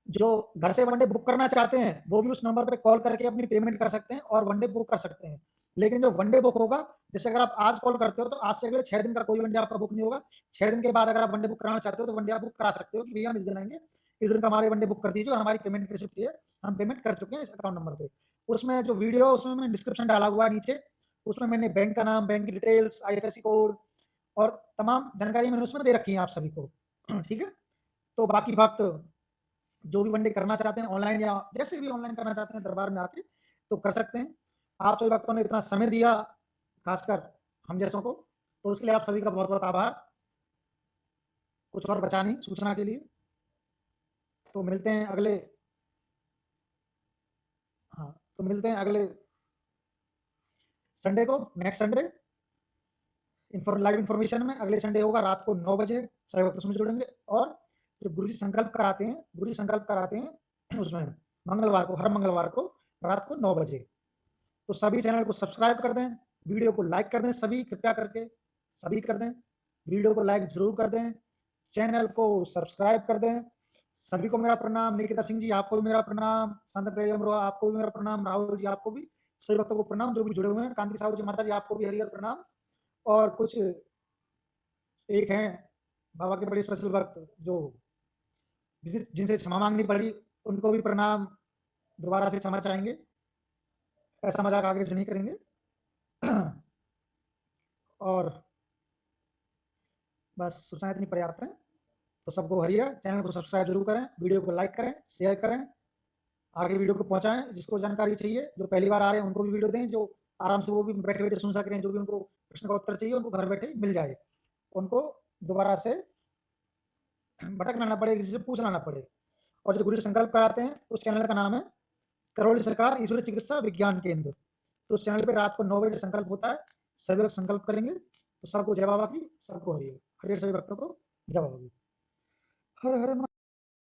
जो घर से वनडे बुक करना चाहते हैं वो भी उस नंबर पे कॉल करके अपनी पेमेंट कर सकते हैं और वनडे बुक कर सकते हैं। लेकिन जो वनडे बुक होगा, जैसे अगर आप आज कॉल करते हो तो आज से अगले 6 दिन का कोई वनडे आपका बुक नहीं होगा। 6 दिन के बाद अगर आप वनडे बुक कराना चाहते हो तो वनडे आप बुक करा सकते हो कि भैया हम इस दिन आएंगे, इस दिन का हमारे वनडे बुक कर दीजिए और हमारी पेमेंट रिसिप्ट है, हम पेमेंट कर चुके हैं इस अकाउंट नंबर पे। उसमें जो वीडियो, उसमें मैंने डिस्क्रिप्शन डाला हुआ है नीचे, उसमें मैंने बैंक का नाम, बैंक की डिटेल्स, IFSC कोड और तमाम जानकारी मैंने उसमें दे रखी है आप सभी को। ठीक है, तो बाकी भक्त जो भी वनडे करना चाहते हैं ऑनलाइन या जैसे भी ऑनलाइन करना चाहते हैं दरबार में आके तो कर सकते हैं। आप सभी भक्तों ने इतना समय दिया, खासकर हम जैसों को, तो उसके लिए आप सभी का बहुत-बहुत आभार। कुछ और बचा नहीं सूचना के लिए। तो मिलते हैं अगले हाँ, तो मिलते हैं अगले संडे को, नेक्स्ट संडे लाइव इन्फॉर्मेशन में। अगले संडे होगा रात को 9 बजे, सभी भक्त उसमें जुड़ेंगे। और जो गुरु जी संकल्प कराते हैं उसमें मंगलवार को, हर मंगलवार को रात को 9 बजे। तो सभी चैनल को सब्सक्राइब कर दें, वीडियो को लाइक कर दें, सभी कृपया करके सभी कर दें, वीडियो को लाइक जरूर कर दें, चैनल को सब्सक्राइब कर दें। सभी को मेरा प्रणाम। निकिता सिंह जी आपको भी मेरा प्रणाम, संत प्रेम रोहा आपको भी मेरा प्रणाम, राहुल जी आपको भी, सभी भक्तों को प्रणाम जो भी जुड़े हुए हैं। कांति साहू जी माता जी आपको भी हरिहर प्रणाम। और कुछ एक हैं बाबा के बड़े स्पेशल भक्त जो जिनसे क्षमा मांगनी पड़ी, उनको भी प्रणाम, दोबारा से क्षमा चाहेंगे, ऐसा मजाक आगे से नहीं करेंगे। और बस सूचना इतनी पर्याप्त है। तो सबको हरिहर, चैनल को सब्सक्राइब जरूर करें, वीडियो को लाइक करें, शेयर करें, आगे वीडियो को पहुंचाएं। जिसको जानकारी चाहिए, जो पहली बार आ रहे हैं उनको भी वीडियो दें, जो आराम से वो भी बैठे बैठे सुन सक रहे हैं, जो भी उनको प्रश्न का उत्तर चाहिए उनको घर बैठे मिल जाए, उनको दोबारा से भटकना ना पड़े, किसी से पूछना ना पड़े। और जो गुरु संकल्प कराते हैं उस चैनल का नाम है करौली सरकार ईश्वरीय चिकित्सा विज्ञान केंद्र। तो उस चैनल पे रात को 9 बजे संकल्प होता है, सभी लोग संकल्प करेंगे। तो सबको जय बाबा की, सबको हरिहर, हरिहर सभी भक्तों को जय बाबा की। हर हर